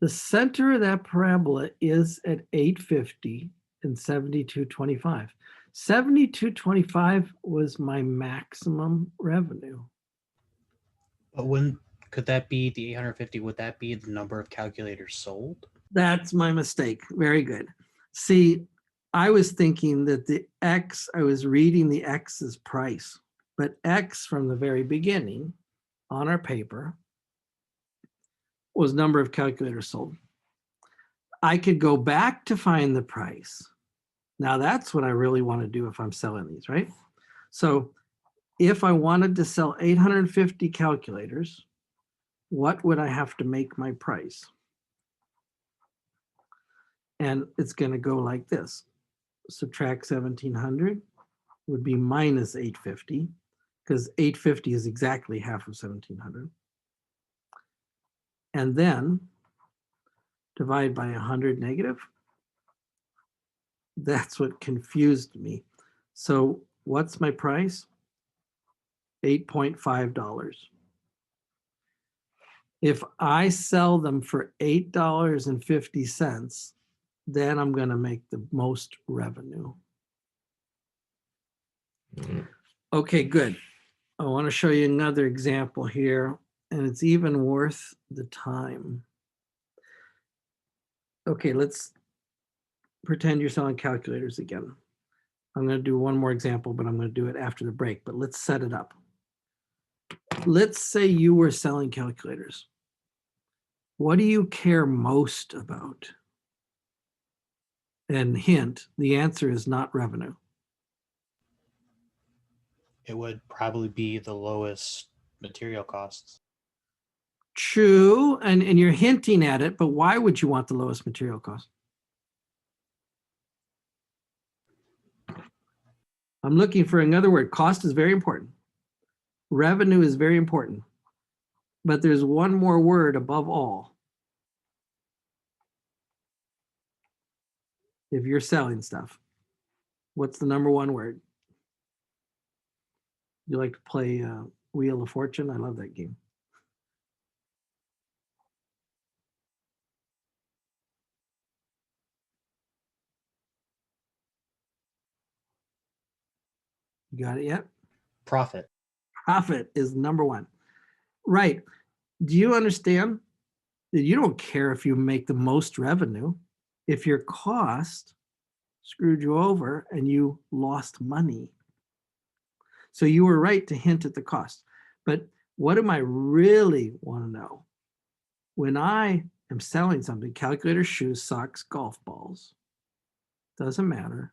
The center of that parabola is at 850 and 7225. 7225 was my maximum revenue. But wouldn't Could that be the 850? Would that be the number of calculators sold? That's my mistake. Very good. See, I was thinking that the X, I was reading the X's price, but X from the very beginning on our paper was number of calculators sold. I could go back to find the price. Now that's what I really want to do if I'm selling these, right? So if I wanted to sell 850 calculators, what would I have to make my price? And it's going to go like this. Subtract 1700 would be minus 850 because 850 is exactly half of 1700. And then divide by 100 negative. That's what confused me. So what's my price? $8.5. If I sell them for $8.50, then I'm going to make the most revenue. Okay, good. I want to show you another example here, and it's even worth the time. Okay, let's pretend you're selling calculators again. I'm going to do one more example, but I'm going to do it after the break, but let's set it up. Let's say you were selling calculators. What do you care most about? And hint, the answer is not revenue. It would probably be the lowest material costs. True, and you're hinting at it, but why would you want the lowest material cost? I'm looking for another word. Cost is very important. Revenue is very important. But there's one more word above all. If you're selling stuff, what's the number one word? You like to play Wheel of Fortune? I love that game. You got it yet? Profit. Profit is number one. Right. Do you understand that you don't care if you make the most revenue if your cost screwed you over and you lost money? So you were right to hint at the cost. But what do I really want to know? When I am selling something, calculators, shoes, socks, golf balls, doesn't matter.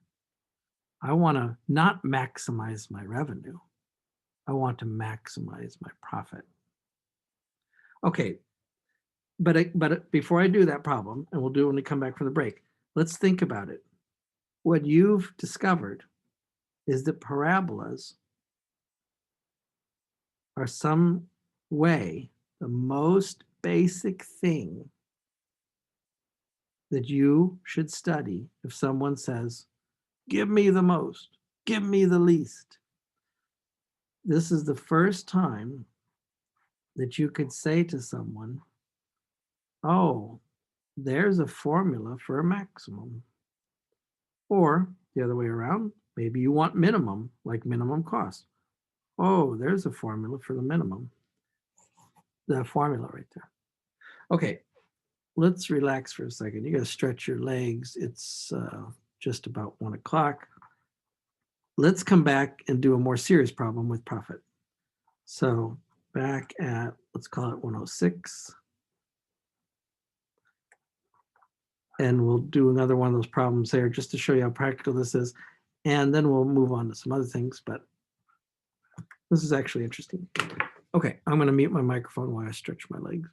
I want to not maximize my revenue. I want to maximize my profit. Okay, but before I do that problem, and we'll do it when we come back from the break, let's think about it. What you've discovered is that parabolas are some way the most basic thing that you should study if someone says, give me the most, give me the least. This is the first time that you could say to someone, oh, there's a formula for a maximum. Or the other way around, maybe you want minimum, like minimum cost. Oh, there's a formula for the minimum. The formula right there. Okay, let's relax for a second. You got to stretch your legs. It's just about 1 o'clock. Let's come back and do a more serious problem with profit. So back at, let's call it 106. And we'll do another one of those problems there just to show you how practical this is. And then we'll move on to some other things, but this is actually interesting. Okay, I'm going to mute my microphone while I stretch my legs.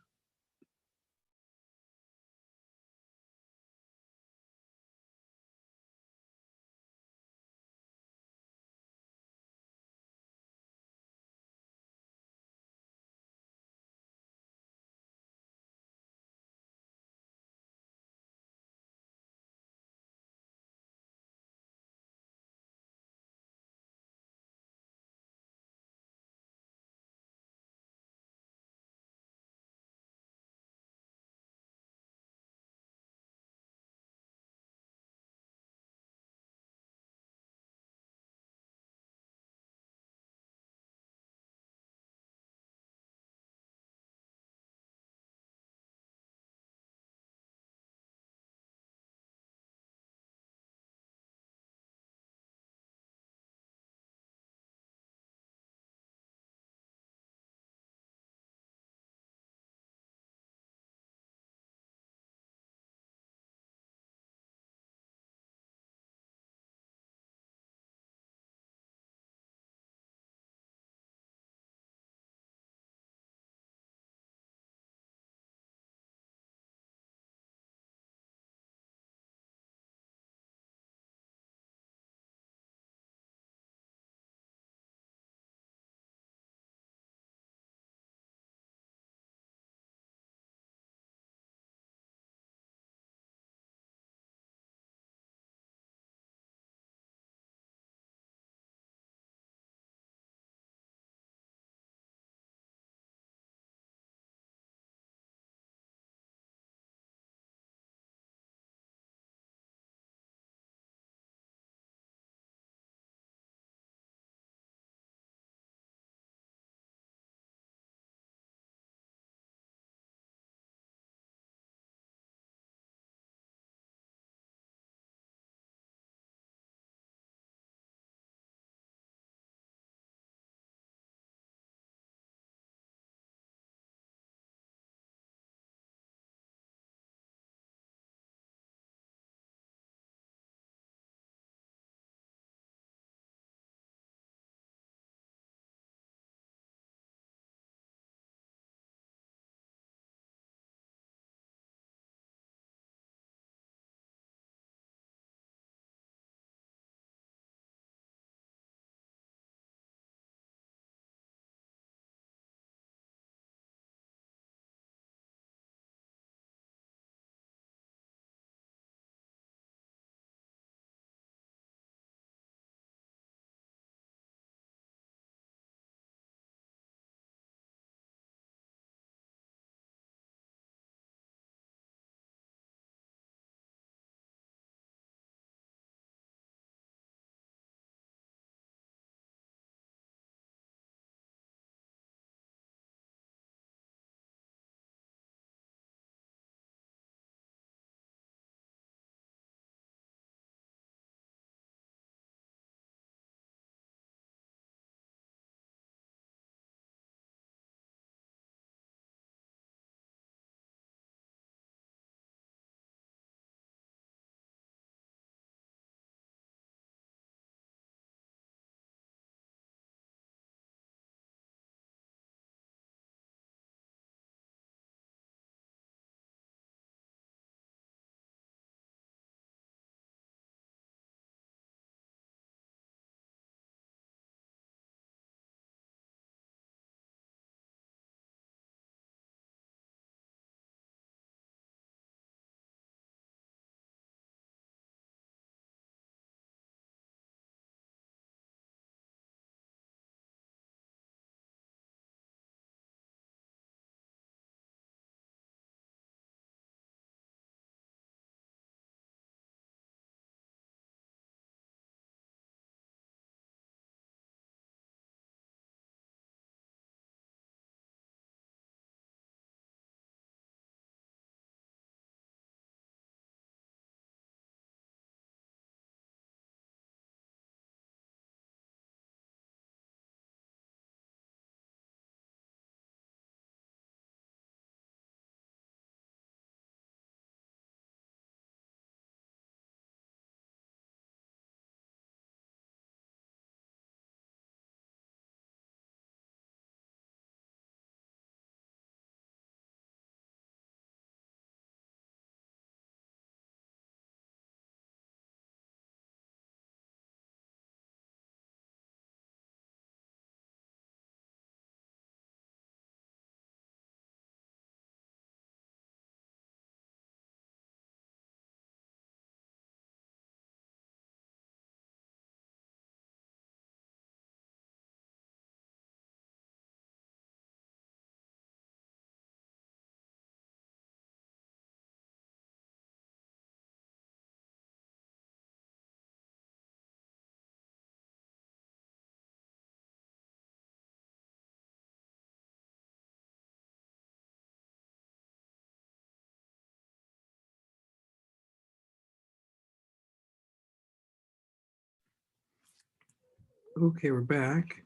Okay, we're back.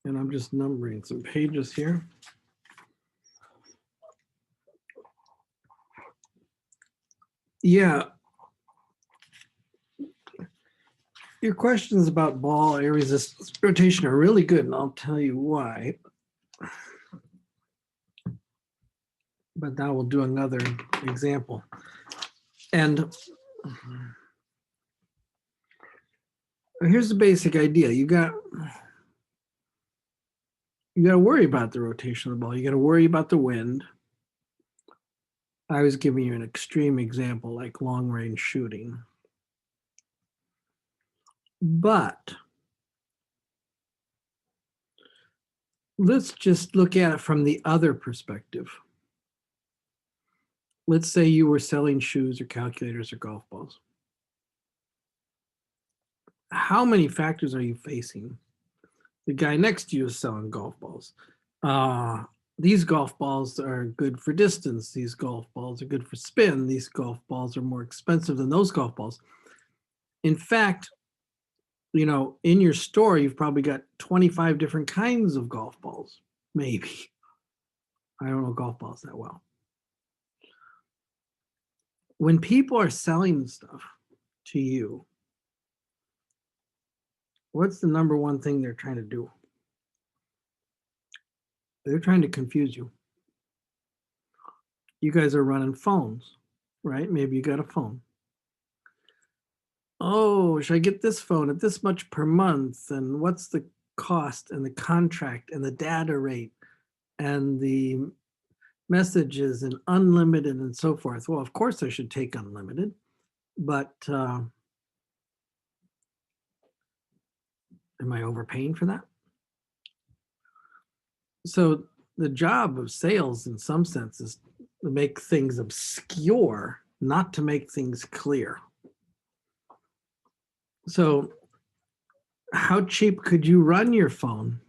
And I'm just numbering some pages here. Yeah. Your questions about ball air resistance rotation are really good, and I'll tell you why. But now we'll do another example. And here's the basic idea. You got to worry about the rotation of the ball. You got to worry about the wind. I was giving you an extreme example, like long range shooting. But let's just look at it from the other perspective. Let's say you were selling shoes or calculators or golf balls. How many factors are you facing? The guy next to you is selling golf balls. These golf balls are good for distance. These golf balls are good for spin. These golf balls are more expensive than those golf balls. In fact, you know, in your store, you've probably got 25 different kinds of golf balls, maybe. I don't know golf balls that well. When people are selling stuff to you, what's the number one thing they're trying to do? They're trying to confuse you. You guys are running phones, right? Maybe you got a phone. Oh, should I get this phone at this much per month? And what's the cost and the contract and the data rate and the messages and unlimited and so forth? Well, of course I should take unlimited, but am I overpaying for that? So the job of sales in some sense is to make things obscure, not to make things clear. So how cheap could you run your phone?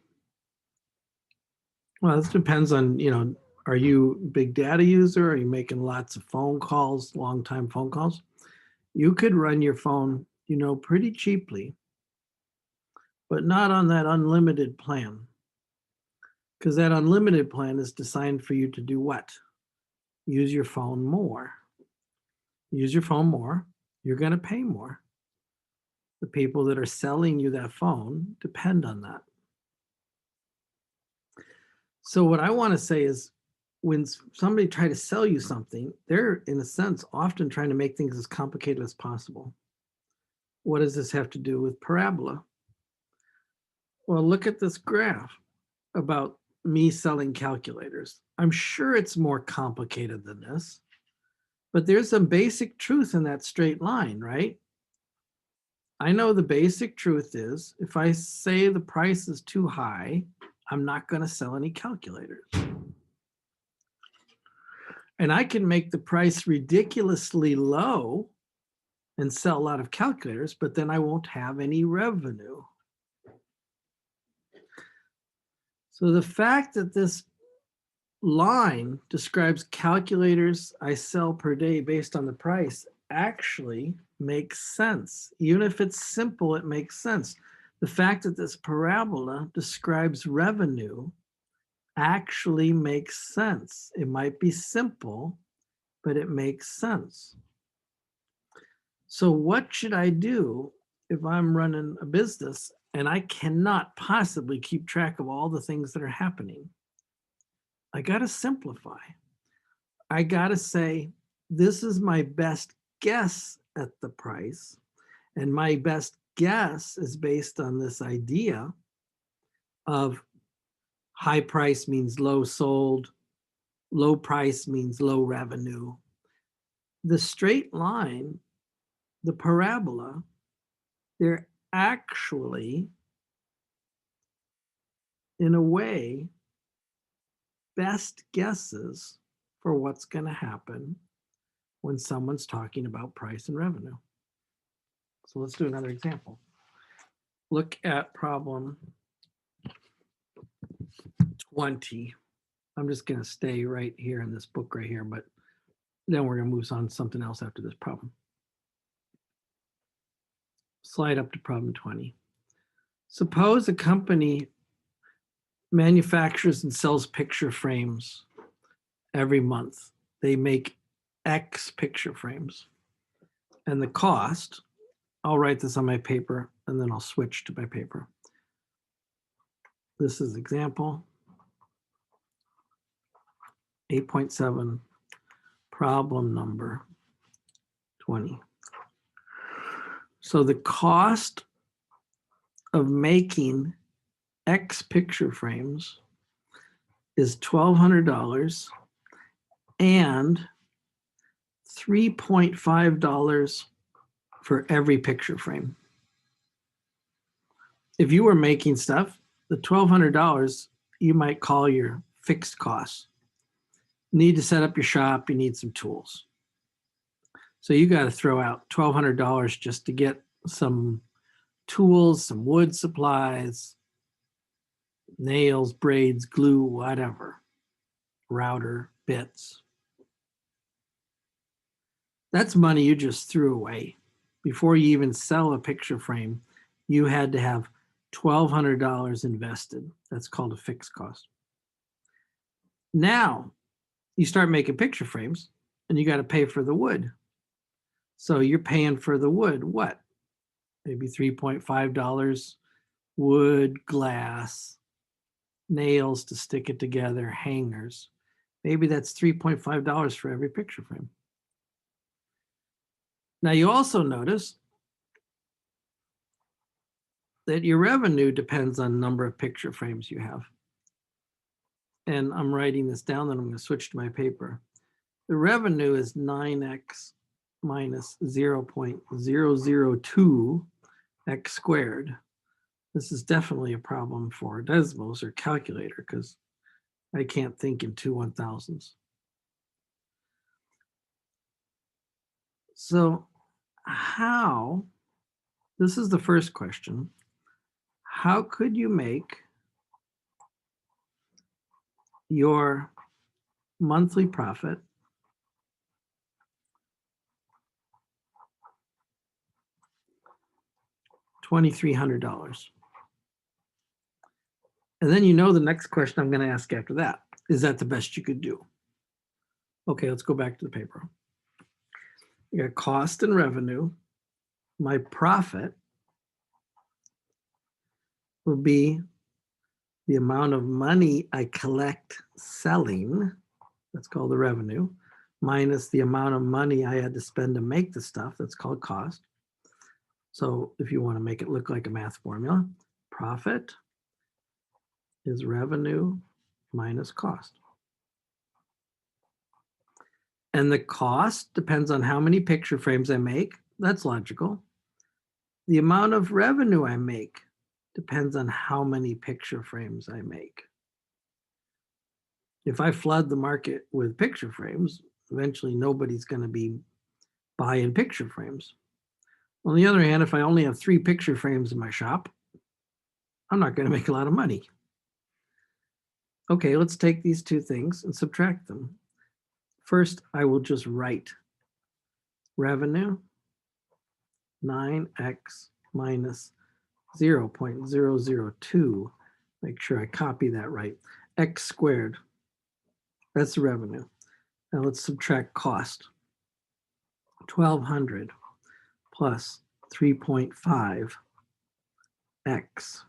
Well, this depends on, you know, are you a big data user? Are you making lots of phone calls, long time phone calls? You could run your phone, you know, pretty cheaply, but not on that unlimited plan. Because that unlimited plan is designed for you to do what? Use your phone more. Use your phone more, you're going to pay more. The people that are selling you that phone depend on that. So what I want to say is when somebody tries to sell you something, they're in a sense often trying to make things as complicated as possible. What does this have to do with parabola? Well, look at this graph about me selling calculators. I'm sure it's more complicated than this, but there's some basic truth in that straight line, right? I know the basic truth is if I say the price is too high, I'm not going to sell any calculators. And I can make the price ridiculously low and sell a lot of calculators, but then I won't have any revenue. So the fact that this line describes calculators I sell per day based on the price actually makes sense. Even if it's simple, it makes sense. The fact that this parabola describes revenue actually makes sense. It might be simple, but it makes sense. So what should I do if I'm running a business and I cannot possibly keep track of all the things that are happening? I got to simplify. I got to say, this is my best guess at the price. And my best guess is based on this idea of high price means low sold, low price means low revenue. The straight line, the parabola, they're actually, in a way, best guesses for what's going to happen when someone's talking about price and revenue. So let's do another example. Look at problem 20. I'm just going to stay right here in this book right here, but then we're going to move on to something else after this problem. Slide up to problem 20. Suppose a company manufactures and sells picture frames every month. They make X picture frames. And the cost, I'll write this on my paper and then I'll switch to my paper. This is example 8.7, problem number 20. So the cost of making X picture frames is $1,200 and $3.5 for every picture frame. If you were making stuff, the $1,200 you might call your fixed costs. You need to set up your shop, you need some tools. So you got to throw out $1,200 just to get some tools, some wood supplies, nails, braids, glue, whatever, router, bits. That's money you just threw away. Before you even sell a picture frame, you had to have $1,200 invested. That's called a fixed cost. Now you start making picture frames and you got to pay for the wood. So you're paying for the wood, what? Maybe $3.5 wood, glass, nails to stick it together, hangers. Maybe that's $3.5 for every picture frame. Now you also notice that your revenue depends on the number of picture frames you have. And I'm writing this down, then I'm going to switch to my paper. The revenue is 9x minus 0.002 x squared. This is definitely a problem for Desmos or calculator because I can't think in 2 1,000s. So how, this is the first question, how could you make your monthly profit $2,300? And then you know the next question I'm going to ask after that. Is that the best you could do? Okay, let's go back to the paper. You got cost and revenue. My profit will be the amount of money I collect selling, that's called the revenue, minus the amount of money I had to spend to make the stuff, that's called cost. So if you want to make it look like a math formula, profit is revenue minus cost. And the cost depends on how many picture frames I make. That's logical. The amount of revenue I make depends on how many picture frames I make. If I flood the market with picture frames, eventually nobody's going to be buying picture frames. On the other hand, if I only have 3 picture frames in my shop, I'm not going to make a lot of money. Okay, let's take these two things and subtract them. First, I will just write revenue 9x minus 0.002. Make sure I copy that right. X squared. That's the revenue. Now let's subtract cost. 1,200 plus 3.5 x.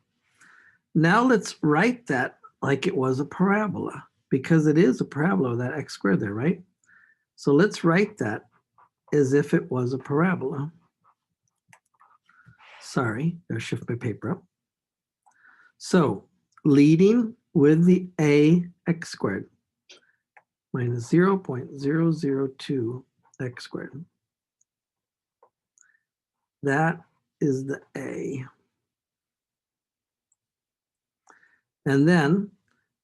Now let's write that like it was a parabola, because it is a parabola, that x squared there, right? So let's write that as if it was a parabola. Sorry, gotta shift my paper up. So leading with the a x squared minus 0.002 x squared. That is the A. And then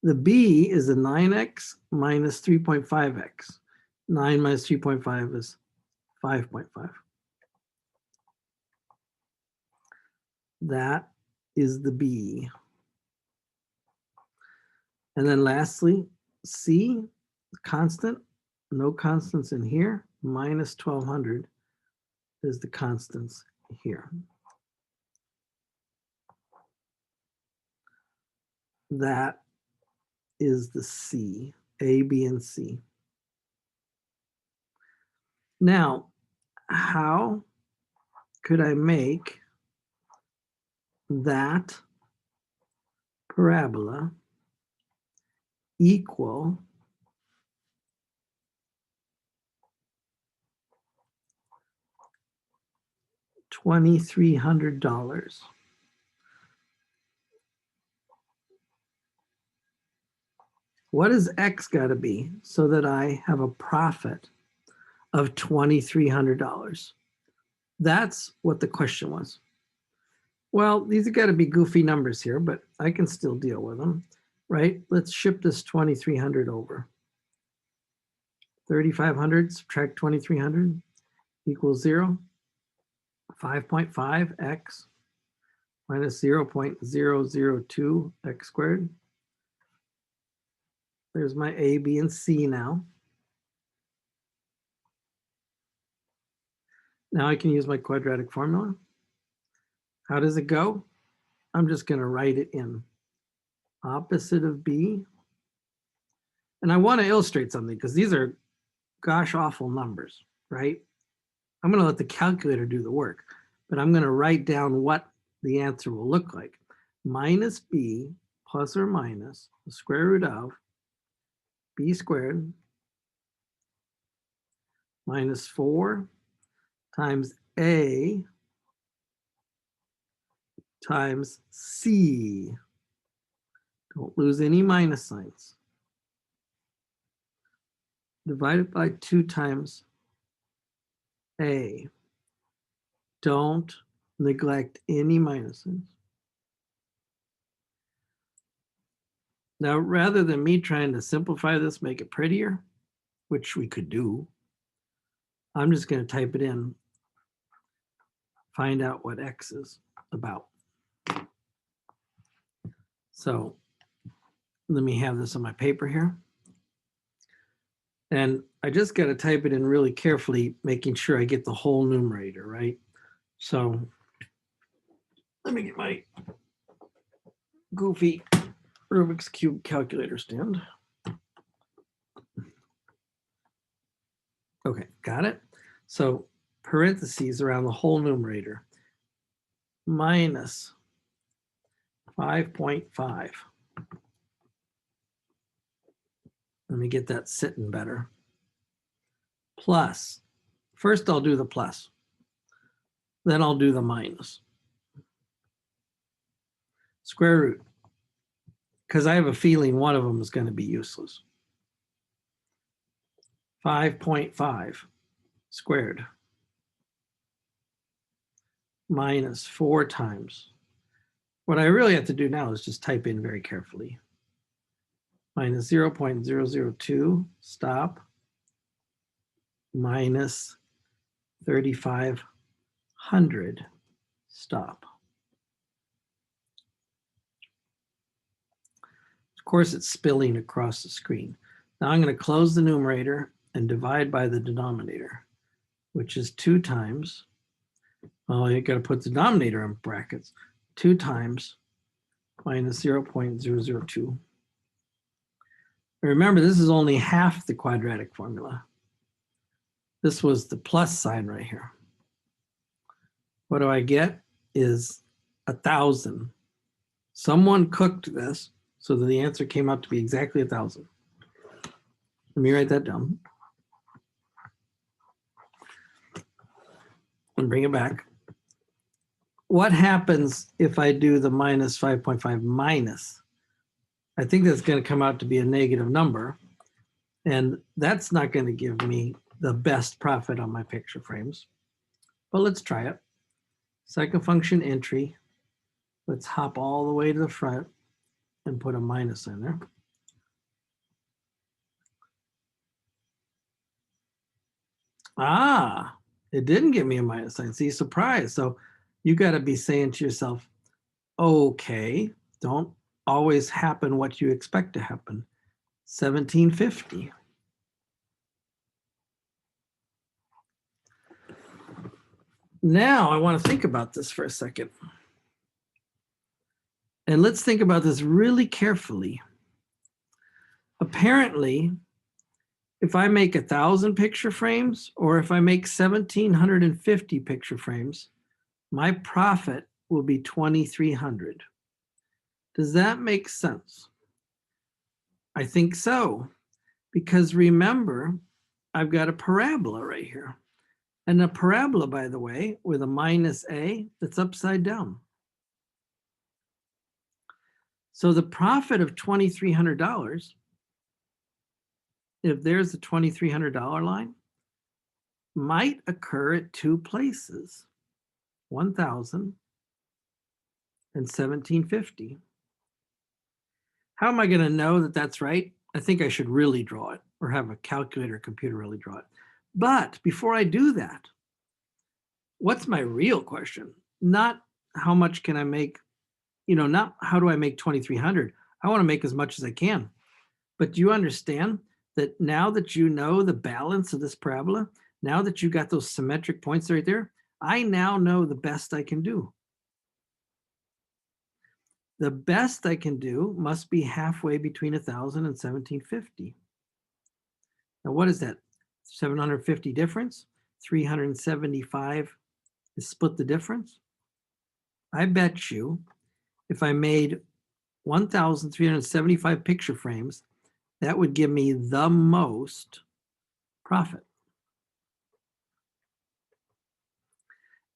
the B is the 9x minus 3.5x. 9 minus 3.5 is 5.5. That is the B. And then lastly, C, constant, no constants in here, minus 1,200 is the constants here. That is the C, A, B, and C. Now, how could I make that parabola equal $2,300? What does X got to be so that I have a profit of $2,300? That's what the question was. Well, these have got to be goofy numbers here, but I can still deal with them, right? Let's ship this 2,300 over. 3,500 subtract 2,300 equals 0. 5.5 x minus 0.002 x squared. There's my A, B, and C now. Now I can use my quadratic formula. How does it go? I'm just going to write it in. Opposite of B. And I want to illustrate something because these are gosh awful numbers, right? I'm going to let the calculator do the work, but I'm going to write down what the answer will look like. Minus B plus or minus the square root of B squared minus 4 times A times C. Don't lose any minus signs. Divided by 2 times A. Don't neglect any minus signs. Now, rather than me trying to simplify this, make it prettier, which we could do, I'm just going to type it in, find out what X is about. So let me have this on my paper here. And I just got to type it in really carefully, making sure I get the whole numerator, right? So let me get my goofy Rubik's Cube calculator stand. Okay, got it. So parentheses around the whole numerator, minus 5.5. Let me get that sitting better. Plus, first I'll do the plus, then I'll do the minus. Square root, because I have a feeling one of them is going to be useless. 5.5 squared minus 4 times. What I really have to do now is just type in very carefully. Minus 0.002, stop, minus 3,500, stop. Of course, it's spilling across the screen. Now I'm going to close the numerator and divide by the denominator, which is 2 times, well, you got to put the denominator in brackets, 2 times minus 0.002. Remember, this is only half the quadratic formula. This was the plus sign right here. What do I get is 1,000. Someone cooked this so that the answer came out to be exactly 1,000. Let me write that down and bring it back. What happens if I do the minus 5.5 minus? I think that's going to come out to be a negative number, and that's not going to give me the best profit on my picture frames. But let's try it. Second function entry. Let's hop all the way to the front and put a minus in there. Ah, it didn't give me a minus sign. See, surprise. So you got to be saying to yourself, okay, don't always happen what you expect to happen. 1750. Now I want to think about this for a second. And let's think about this really carefully. Apparently, if I make 1,000 picture frames or if I make 1,750 picture frames, my profit will be 2,300. Does that make sense? I think so, because remember, I've got a parabola right here. And a parabola, by the way, with a minus a, that's upside down. So the profit of $2,300, if there's the $2,300 line, might occur at two places, 1,000 and 1,750. How am I going to know that that's right? I think I should really draw it or have a calculator computer really draw it. But before I do that, what's my real question? Not how much can I make, not how do I make 2,300? I want to make as much as I can. But do you understand that now that you know the balance of this parabola, now that you got those symmetric points right there, I now know the best I can do. The best I can do must be halfway between 1,000 and 1,750. Now, what is that? 750 difference? 375 is split the difference? I bet you if I made 1,375 picture frames, that would give me the most profit.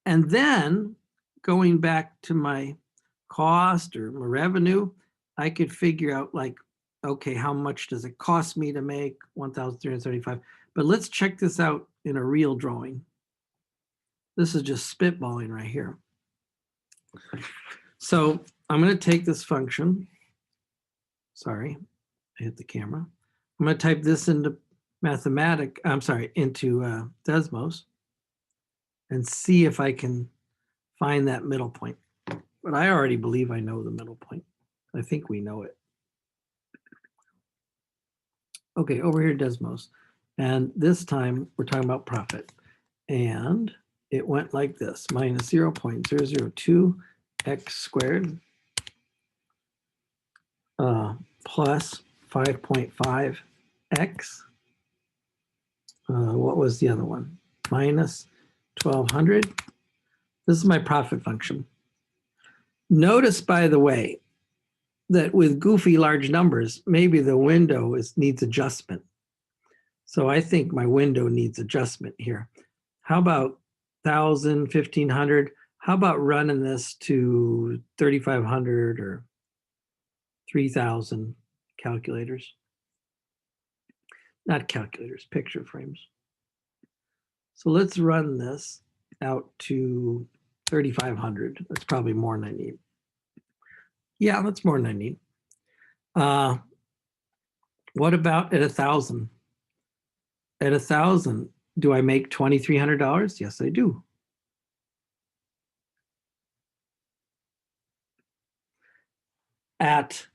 And then going back to my cost or my revenue, I could figure out like, okay, how much does it cost me to make 1,375? But let's check this out in a real drawing. This is just spitballing right here. So I'm going to take this function. Sorry, I hit the camera. I'm going to type this into into Desmos and see if I can find that middle point. But I already believe I know the middle point. I think we know it. Okay, over here, Desmos. And this time we're talking about profit. And it went like this, minus 0.002 x squared plus 5.5 x. What was the other one? Minus 1,200. This is my profit function. Notice, by the way, that with goofy large numbers, maybe the window needs adjustment. So I think my window needs adjustment here. How about 1,000, 1,500? How about running this to 3,500 or 3,000 calculators? Not calculators, picture frames. So let's run this out to 3,500. That's probably more than I need. Yeah, that's more than I need. What about at 1,000? At 1,000, do I make $2,300? Yes, I do. At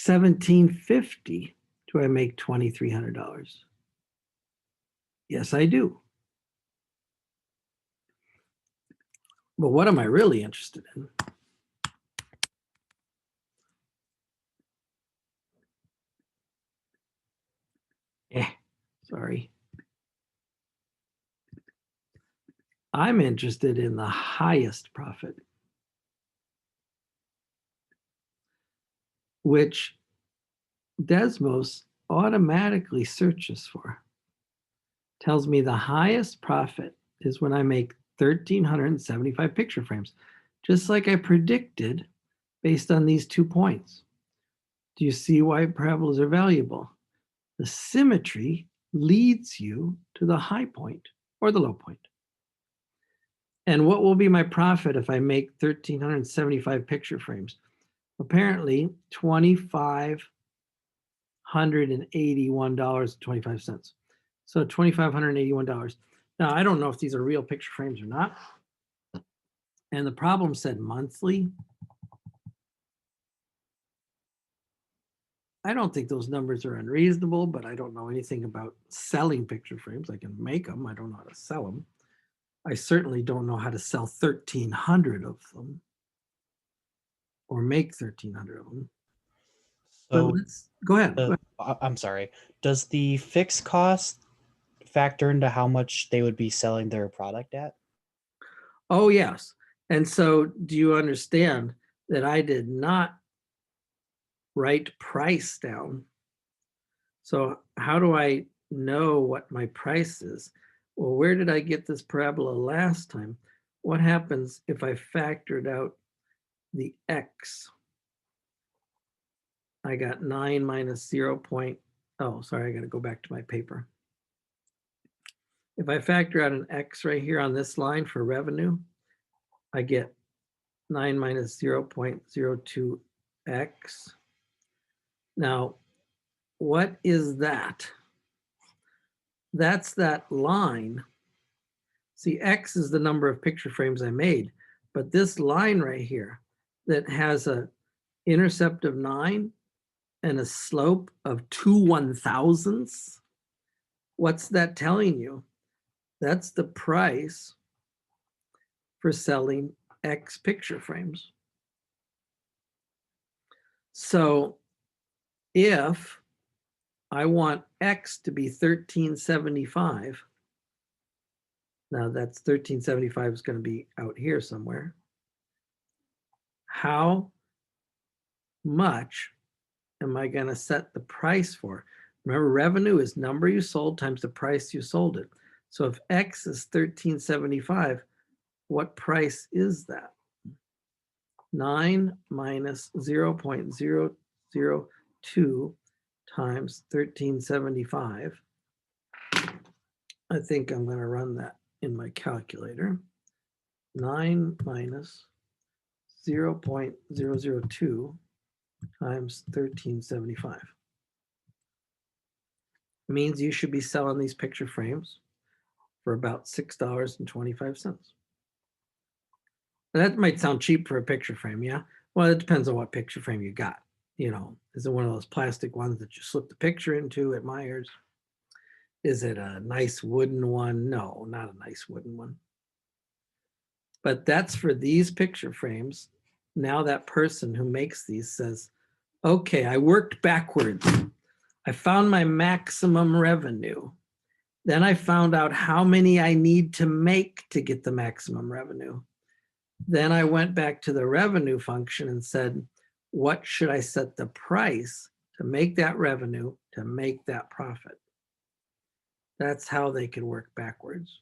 1,750, do I make $2,300? Yes, I do. But what am I really interested in? Sorry. I'm interested in the highest profit, which Desmos automatically searches for. Tells me the highest profit is when I make 1,375 picture frames, just like I predicted based on these 2 points. Do you see why parabolas are valuable? The symmetry leads you to the high point or the low point. And what will be my profit if I make 1,375 picture frames? Apparently, $2,581.25. So $2,581. Now, I don't know if these are real picture frames or not. And the problem said monthly. I don't think those numbers are unreasonable, but I don't know anything about selling picture frames. I can make them. I don't know how to sell them. I certainly don't know how to sell 1,300 of them. or make 1,300 of them. But So let's go ahead. Go ahead. I'm sorry. Does the fixed cost factor into how much they would be selling their product at? Oh, yes. And so do you understand that I did not write price down? So how do I know what my price is? Well, where did I get this parabola last time? What happens if I factored out the x? I got 9 minus 0. Oh, sorry, I got to go back to my paper. If I factor out an x right here on this line for revenue, I get 9 minus 0.02x. Now, what is that? That's that line. See, x is the number of picture frames I made, but this line right here that has an intercept of 9 and a slope of 2/1000ths, what's that telling you? That's the price for selling X picture frames. So if I want X to be 1375, now that's 1375 is going to be out here somewhere. How much am I going to set the price for? Remember, revenue is number you sold times the price you sold it. So if X is 1375, what price is that? 9 minus 0.002 times 1375. I think I'm going to run that in my calculator. 9 minus 0.002 times 1375 means you should be selling these picture frames for about $6.25. That might sound cheap for a picture frame, yeah? Well, it depends on what picture frame you got. You know, is it one of those plastic ones that you slip the picture into at Myers? Is it a nice wooden one? No, not a nice wooden one. But that's for these picture frames. Now that person who makes these says, okay, I worked backwards. I found my maximum revenue. Then I found out how many I need to make to get the maximum revenue. Then I went back to the revenue function and said, what should I set the price to make that revenue, to make that profit? That's how they could work backwards.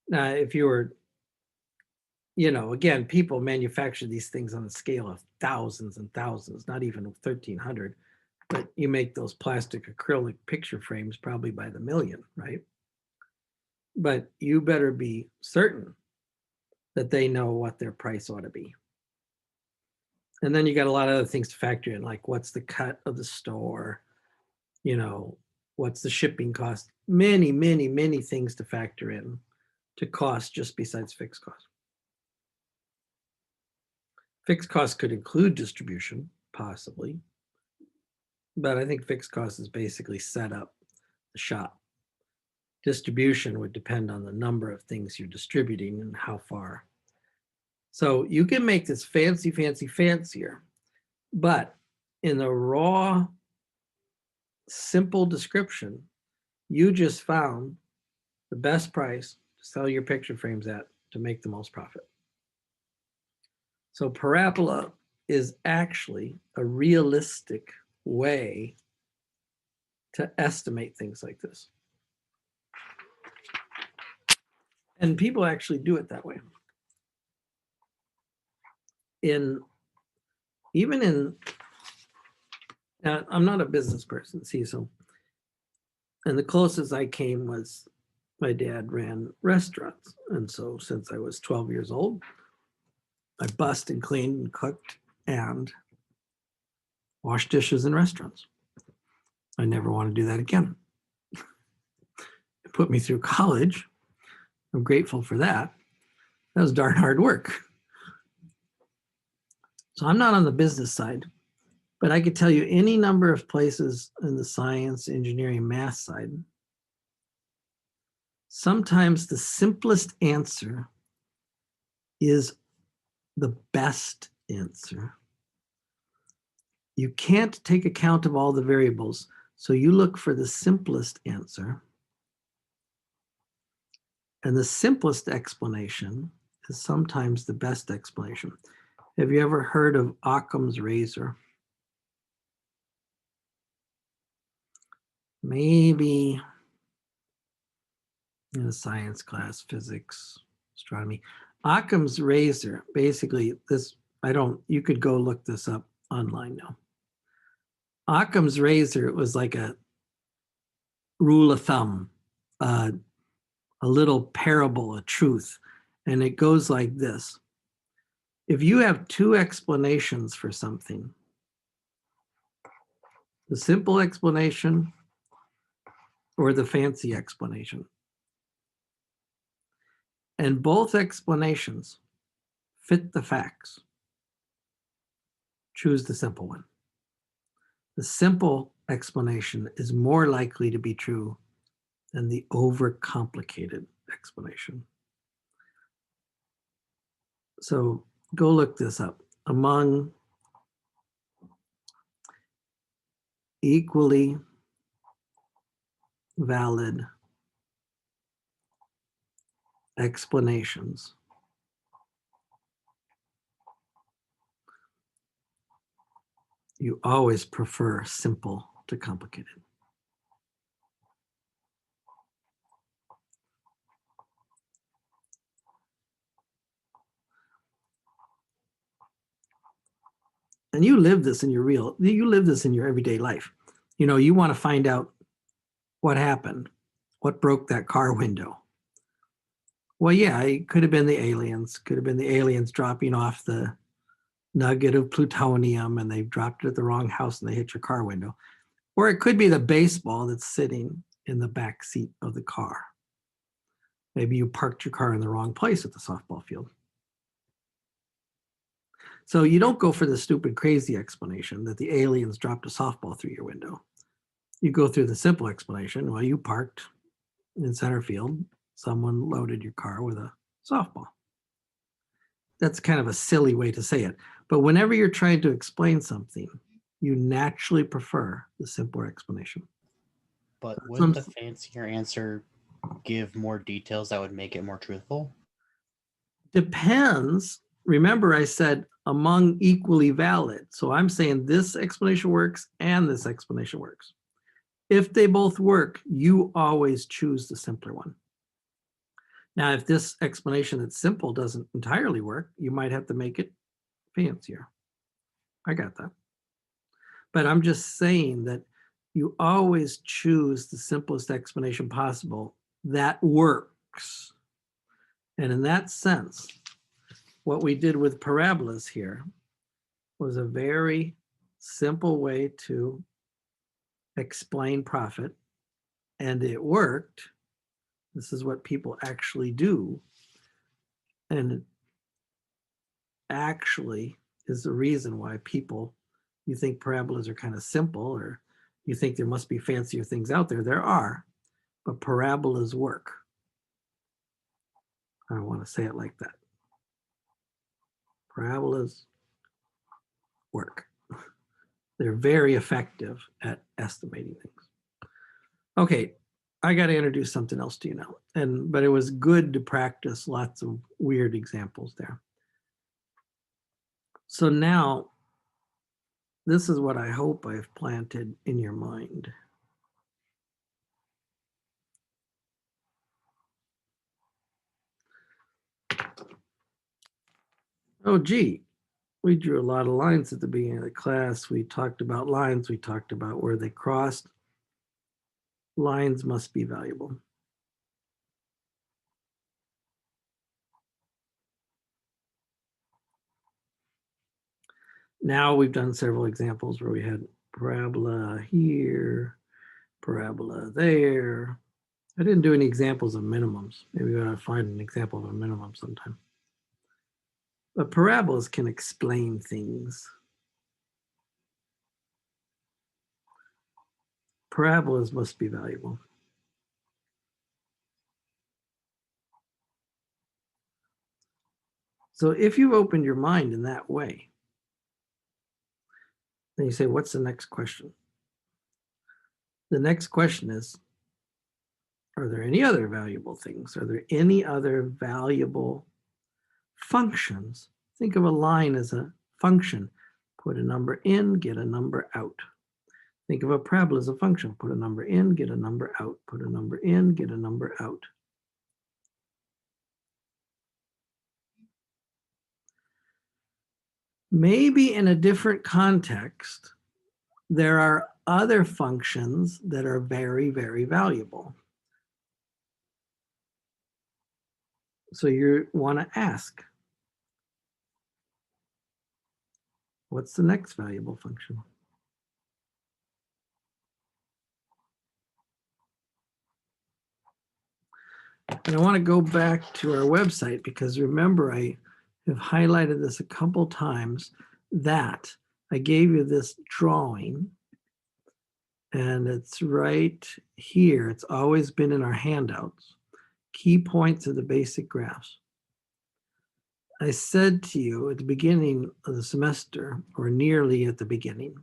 Now, if you were, you know, again, people manufacture these things on a scale of thousands and thousands, not even 1,300, but you make those plastic acrylic picture frames probably by the million, right? But you better be certain that they know what their price ought to be. And then you got a lot of other things to factor in, like what's the cut of the store, you know, what's the shipping cost, many, many, many things to factor in to cost just besides fixed cost. Fixed cost could include distribution, possibly, but I think fixed cost is basically set up the shop. Distribution would depend on the number of things you're distributing and how far. So you can make this fancy, fancy, fancier, but in the raw, simple description, you just found the best price to sell your picture frames at to make the most profit. So parabola is actually a realistic way to estimate things like this. And people actually do it that way. Even in, now I'm not a business person, see, so, and the closest I came was my dad ran restaurants. And so since I was 12 years old, I bussed and cleaned and cooked and washed dishes in restaurants. I never want to do that again. It put me through college. I'm grateful for that. That was darn hard work. So I'm not on the business side, but I could tell you any number of places in the science, engineering, math side. Sometimes the simplest answer is the best answer. You can't take account of all the variables, so you look for the simplest answer. And the simplest explanation is sometimes the best explanation. Have you ever heard of Occam's razor? Maybe in a science class, physics, astronomy. Occam's razor, basically this, you could go look this up online now. Occam's razor was like a rule of thumb, a little parable, a truth. And it goes like this. If you have two explanations for something, the simple explanation or the fancy explanation, and both explanations fit the facts, choose the simple one. The simple explanation is more likely to be true than the overcomplicated explanation. So go look this up. Among equally valid explanations, you always prefer simple to complicated. And you live this in your everyday life. You know, you want to find out what happened, what broke that car window. Well, yeah, it could have been the aliens dropping off the nugget of plutonium and they've dropped it at the wrong house and they hit your car window. Or it could be the baseball that's sitting in the back seat of the car. Maybe you parked your car in the wrong place at the softball field. So you don't go for the stupid, crazy explanation that the aliens dropped a softball through your window. You go through the simple explanation. Well, you parked in center field. Someone loaded your car with a softball. That's kind of a silly way to say it. But whenever you're trying to explain something, you naturally prefer the simpler explanation. But wouldn't the fancier answer give more details that would make it more truthful? Depends. Remember, I said among equally valid. So I'm saying this explanation works and this explanation works. If they both work, you always choose the simpler one. Now, if this explanation that's simple doesn't entirely work, you might have to make it fancier. I got that. But I'm just saying that you always choose the simplest explanation possible that works. And in that sense, what we did with parabolas here was a very simple way to explain profit, and it worked. This is what people actually do. And it actually is the reason why you think parabolas are kind of simple, or you think there must be fancier things out there. There are, but parabolas work. I don't want to say it like that. Parabolas work. They're very effective at estimating things. Okay, I got to introduce something else to you now. But it was good to practice lots of weird examples there. So now, this is what I hope I've planted in your mind. Oh, gee, we drew a lot of lines at the beginning of the class. We talked about lines. We talked about where they crossed. Lines must be valuable. Now we've done several examples where we had parabola here, parabola there. I didn't do any examples of minimums. Maybe we ought to find an example of a minimum sometime. But parabolas can explain things. Parabolas must be valuable. So if you've opened your mind in that way, then you say, what's the next question? The next question is, are there any other valuable things? Are there any other valuable functions? Think of a line as a function. Put a number in, get a number out. Think of a parabola as a function. Put a number in, get a number out. Put a number in, get a number out. Maybe in a different context, there are other functions that are very, very valuable. So you want to ask, what's the next valuable function? And I want to go back to our website because remember, I have highlighted this a couple times that I gave you this drawing and it's right here. It's always been in our handouts. Key points of the basic graphs. I said to you at the beginning of the semester, or nearly at the beginning,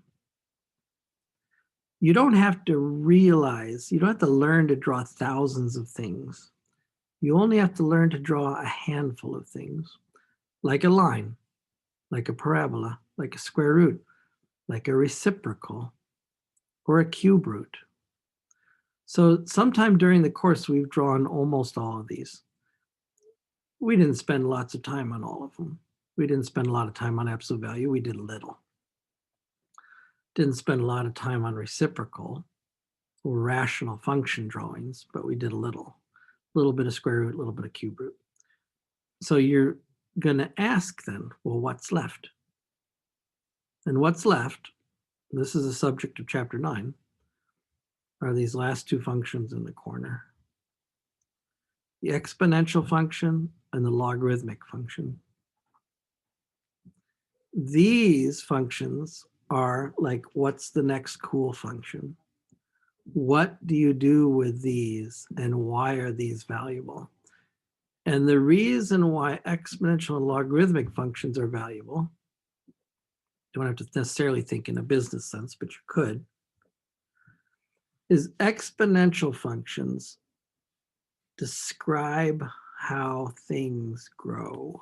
you don't have to realize, you don't have to learn to draw thousands of things. You only have to learn to draw a handful of things, like a line, like a parabola, like a square root, like a reciprocal, or a cube root. So sometime during the course, we've drawn almost all of these. We didn't spend lots of time on all of them. We didn't spend a lot of time on absolute value. We did a little. Didn't spend a lot of time on reciprocal or rational function drawings, but we did a little bit of square root, a little bit of cube root. So you're going to ask then, well, what's left? And what's left, this is the subject of chapter 9, are these last two functions in the corner. The exponential function and the logarithmic function. These functions are like, what's the next cool function? What do you do with these and why are these valuable? And the reason why exponential and logarithmic functions are valuable, you don't have to necessarily think in a business sense, but you could, is exponential functions describe how things grow.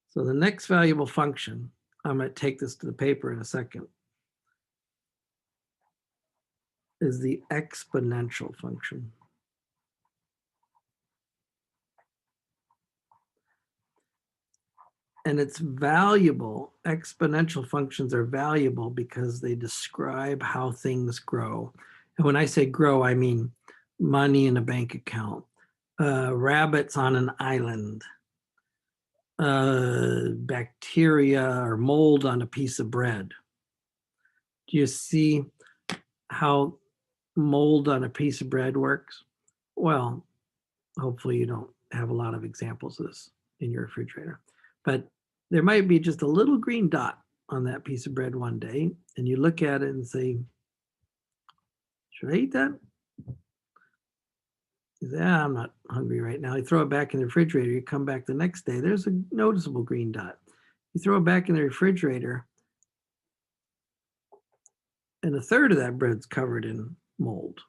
So the next valuable function, I'm going to take this to the paper in a second, is the exponential function. And it's valuable. Exponential functions are valuable because they describe how things grow. And when I say grow, I mean money in a bank account, rabbits on an island, bacteria or mold on a piece of bread. Do you see how mold on a piece of bread works? Well, hopefully you don't have a lot of examples of this in your refrigerator, but there might be just a little green dot on that piece of bread one day, and you look at it and say, should I eat that? You say, I'm not hungry right now. You throw it back in the refrigerator, you come back the next day, there's a noticeable green dot. You throw it back in the refrigerator, and a third of that bread's covered in mold.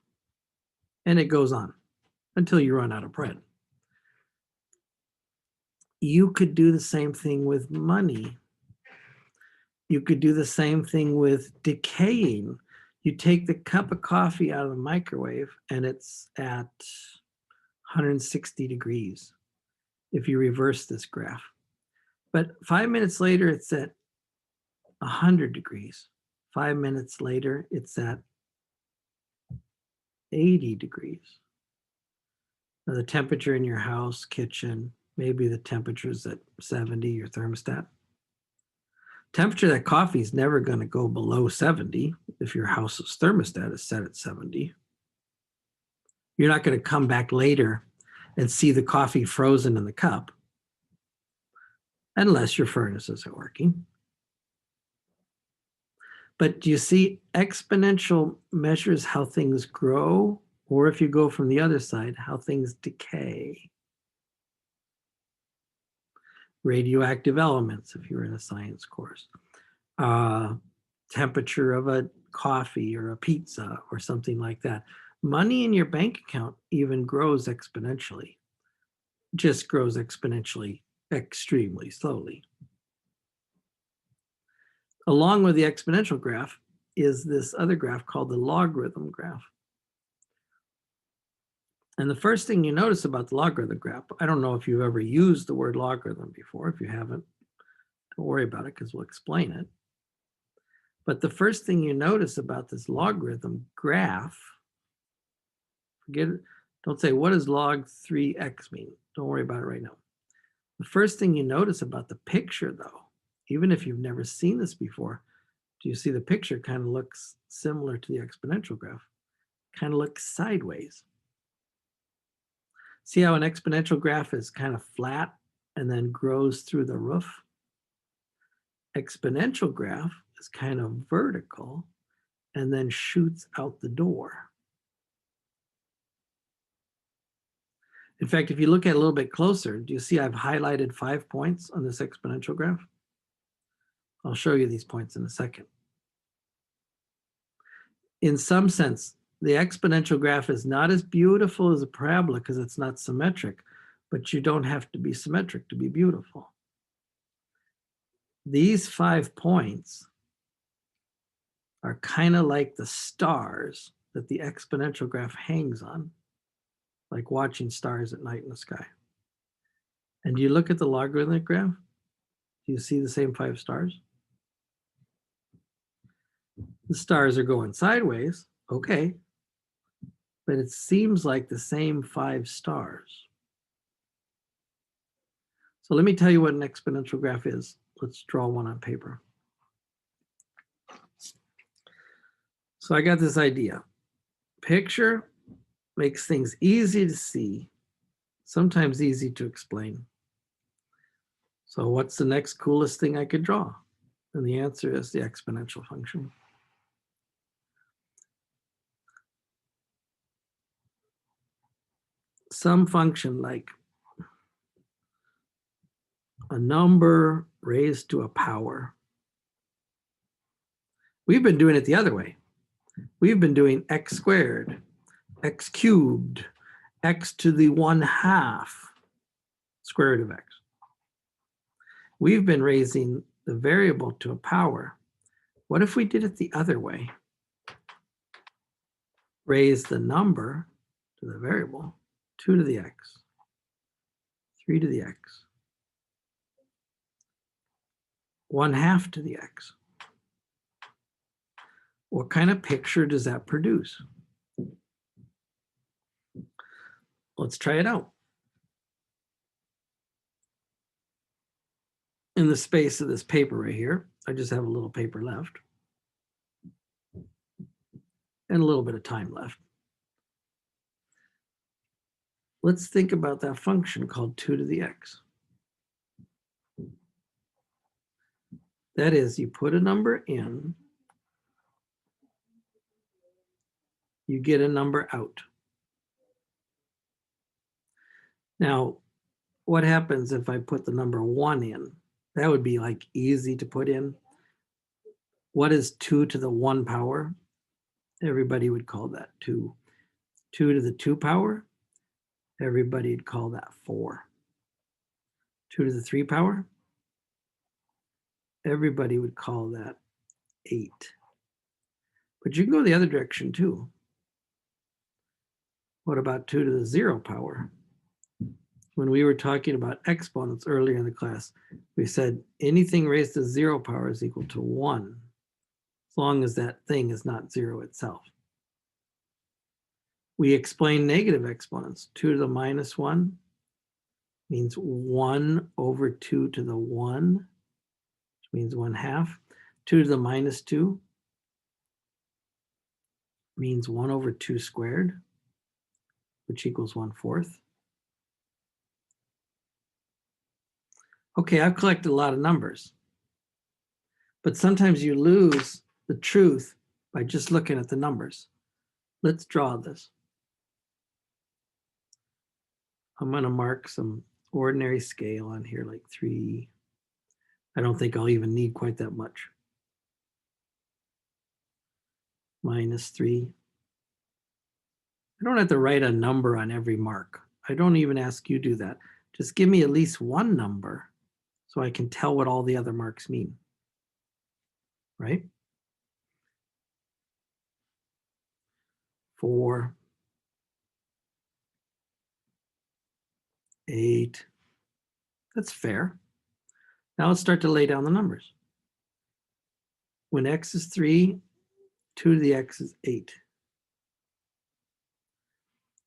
And it goes on until you run out of bread. You could do the same thing with money. You could do the same thing with decaying. You take the cup of coffee out of the microwave and it's at 160 degrees if you reverse this graph. But 5 minutes later, it's at 100 degrees. 5 minutes later, it's at 80 degrees. Now, the temperature in your house, kitchen, maybe the temperature's at 70, your thermostat. Temperature of that coffee is never going to go below 70 if your house's thermostat is set at 70. You're not going to come back later and see the coffee frozen in the cup unless your furnace isn't working. But do you see, exponential measures how things grow, or if you go from the other side, how things decay. radioactive elements if you're in a science course, temperature of a coffee or a pizza or something like that. Money in your bank account even grows exponentially, just grows exponentially extremely slowly. Along with the exponential graph is this other graph called the logarithm graph. And the first thing you notice about the logarithm graph, I don't know if you've ever used the word logarithm before. If you haven't, don't worry about it because we'll explain it. But the first thing you notice about this logarithm graph, forget it, don't say, what does log 3x mean? Don't worry about it right now. The first thing you notice about the picture, though, even if you've never seen this before, do you see the picture kind of looks similar to the exponential graph? Kind of looks sideways. See how an exponential graph is kind of flat and then grows through the roof? Exponential graph is kind of vertical and then shoots out the door. In fact, if you look at it a little bit closer, do you see I've highlighted 5 points on this exponential graph? I'll show you these points in a second. In some sense, the exponential graph is not as beautiful as a parabola because it's not symmetric, but you don't have to be symmetric to be beautiful. These 5 points are kind of like the stars that the exponential graph hangs on, like watching stars at night in the sky. And do you look at the logarithmic graph? Do you see the same 5 stars? The stars are going sideways, okay, but it seems like the same 5 stars. So let me tell you what an exponential graph is. Let's draw one on paper. So I got this idea. Picture makes things easy to see, sometimes easy to explain. So what's the next coolest thing I could draw? And the answer is the exponential function. Some function like a number raised to a power. We've been doing it the other way. We've been doing x squared, x cubed, x to the 1/2 square root of x. We've been raising the variable to a power. What if we did it the other way? Raise the number to the variable, 2 to the x, 3 to the x, 1/2 to the x. What kind of picture does that produce? Let's try it out. In the space of this paper right here, I just have a little paper left and a little bit of time left. Let's think about that function called 2 to the x. That is, you put a number in, you get a number out. Now, what happens if I put the number 1 in? That would be like easy to put in. What is 2 to the 1 power? Everybody would call that 2. 2 to the 2 power? Everybody would call that 4. 2 to the 3 power? Everybody would call that 8. But you can go the other direction too. What about 2 to the 0 power? When we were talking about exponents earlier in the class, we said anything raised to 0 power is equal to 1, as long as that thing is not 0 itself. We explain negative exponents. 2 to the minus 1 means 1 over 2 to the 1, which means 1/2. 2 to the minus 2 means 1 over 2 squared, which equals 1/4. Okay, I've collected a lot of numbers, but sometimes you lose the truth by just looking at the numbers. Let's draw this. I'm going to mark some ordinary scale on here, like 3. I don't think I'll even need quite that much. -3. I don't have to write a number on every mark. I don't even ask you to do that. Just give me at least one number so I can tell what all the other marks mean, right? 4, 8. That's fair. Now let's start to lay down the numbers. When x is 3, 2 to the x is 8.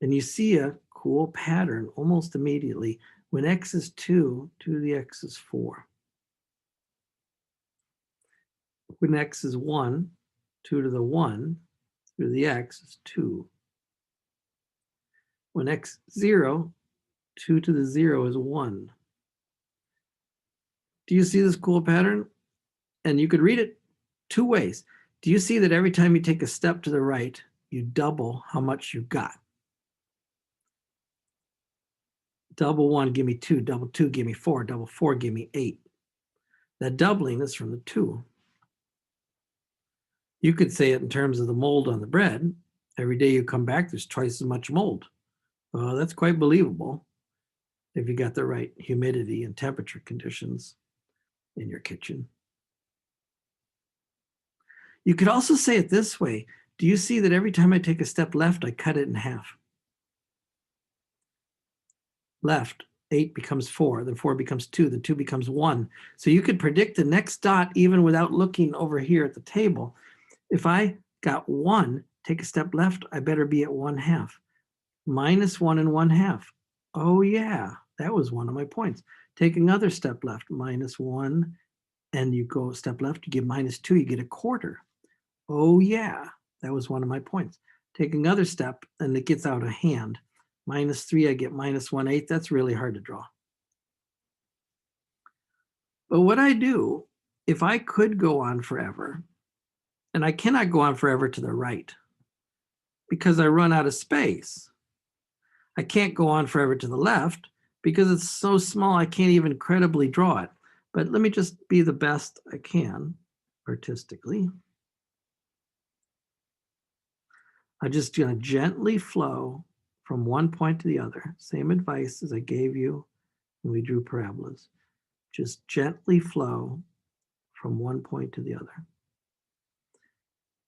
And you see a cool pattern almost immediately. When x is 2, 2 to the x is 4. When x is 1, 2 to the 1, 2 to the x is 2. When x is 0, 2 to the 0 is 1. Do you see this cool pattern? And you could read it two ways. Do you see that every time you take a step to the right, you double how much you got? Double 1, give me 2. Double 2, give me 4. Double 4, give me 8. That doubling is from the 2. You could say it in terms of the mold on the bread. Every day you come back, there's twice as much mold. Well, that's quite believable if you got the right humidity and temperature conditions in your kitchen. You could also say it this way. Do you see that every time I take a step left, I cut it in half? Left, 8 becomes 4, then 4 becomes 2, then 2 becomes 1. So you could predict the next dot even without looking over here at the table. If I got 1, take a step left, I better be at 1/2. -1 and 1/2. Oh yeah, that was one of my points. Take another step left, -1, and you go a step left, you get -2, you get a quarter. Oh yeah, that was one of my points. Take another step and it gets out of hand. -3, I get -1/8. That's really hard to draw. But what I do, if I could go on forever, and I cannot go on forever to the right because I run out of space. I can't go on forever to the left because it's so small I can't even credibly draw it. But let me just be the best I can artistically. I'm just going to gently flow from one point to the other. Same advice as I gave you when we drew parabolas. Just gently flow from one point to the other.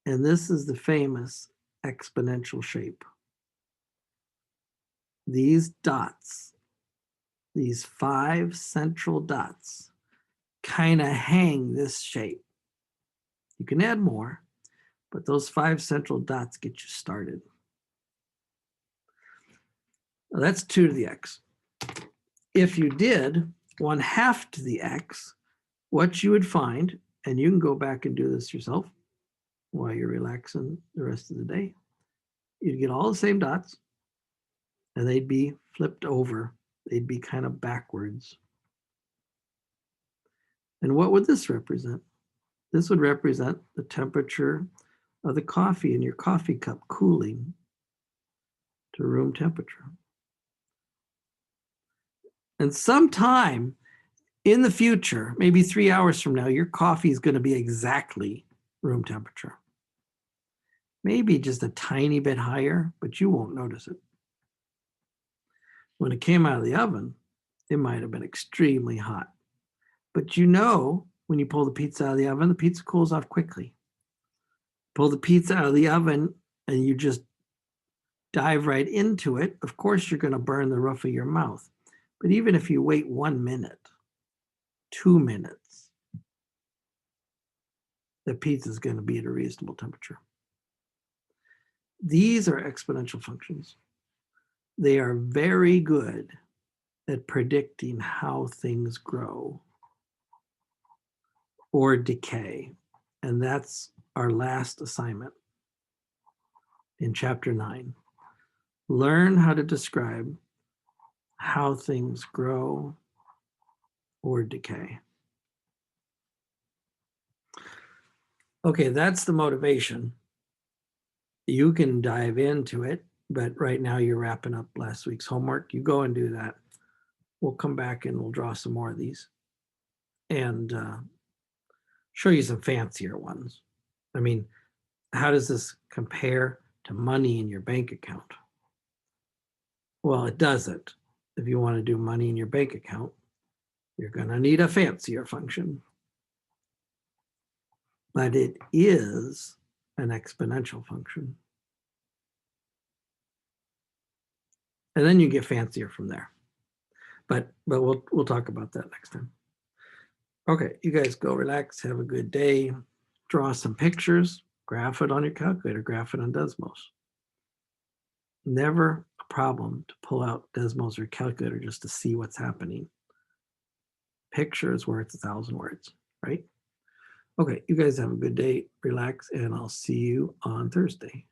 And this is the famous exponential shape. These dots, these 5 central dots, kind of hang this shape. You can add more, but those 5 central dots get you started. Now that's 2 to the x. If you did 1/2 to the x, what you would find, and you can go back and do this yourself while you're relaxing the rest of the day, you'd get all the same dots, and they'd be flipped over. They'd be kind of backwards. And what would this represent? This would represent the temperature of the coffee in your coffee cup cooling to room temperature. And sometime in the future, maybe 3 hours from now, your coffee is going to be exactly room temperature. Maybe just a tiny bit higher, but you won't notice it. When it came out of the oven, it might have been extremely hot. But you know, when you pull the pizza out of the oven, the pizza cools off quickly. Pull the pizza out of the oven and you just dive right into it. Of course, you're going to burn the roof of your mouth. But even if you wait 1 minute, 2 minutes, the pizza is going to be at a reasonable temperature. These are exponential functions. They are very good at predicting how things grow or decay. And that's our last assignment in chapter 9. Learn how to describe how things grow or decay. Okay, that's the motivation. You can dive into it, but right now you're wrapping up last week's homework. You go and do that. we'll come back and we'll draw some more of these and show you some fancier ones. I mean, how does this compare to money in your bank account? Well, it doesn't. If you want to do money in your bank account, you're going to need a fancier function. But it is an exponential function. And then you get fancier from there. But we'll talk about that next time. Okay, you guys go relax, have a good day, draw some pictures, graph it on your calculator, graph it on Desmos. Never a problem to pull out Desmos or calculator just to see what's happening. Picture is worth 1,000 words, right? Okay, you guys have a good day, relax, and I'll see you on Thursday.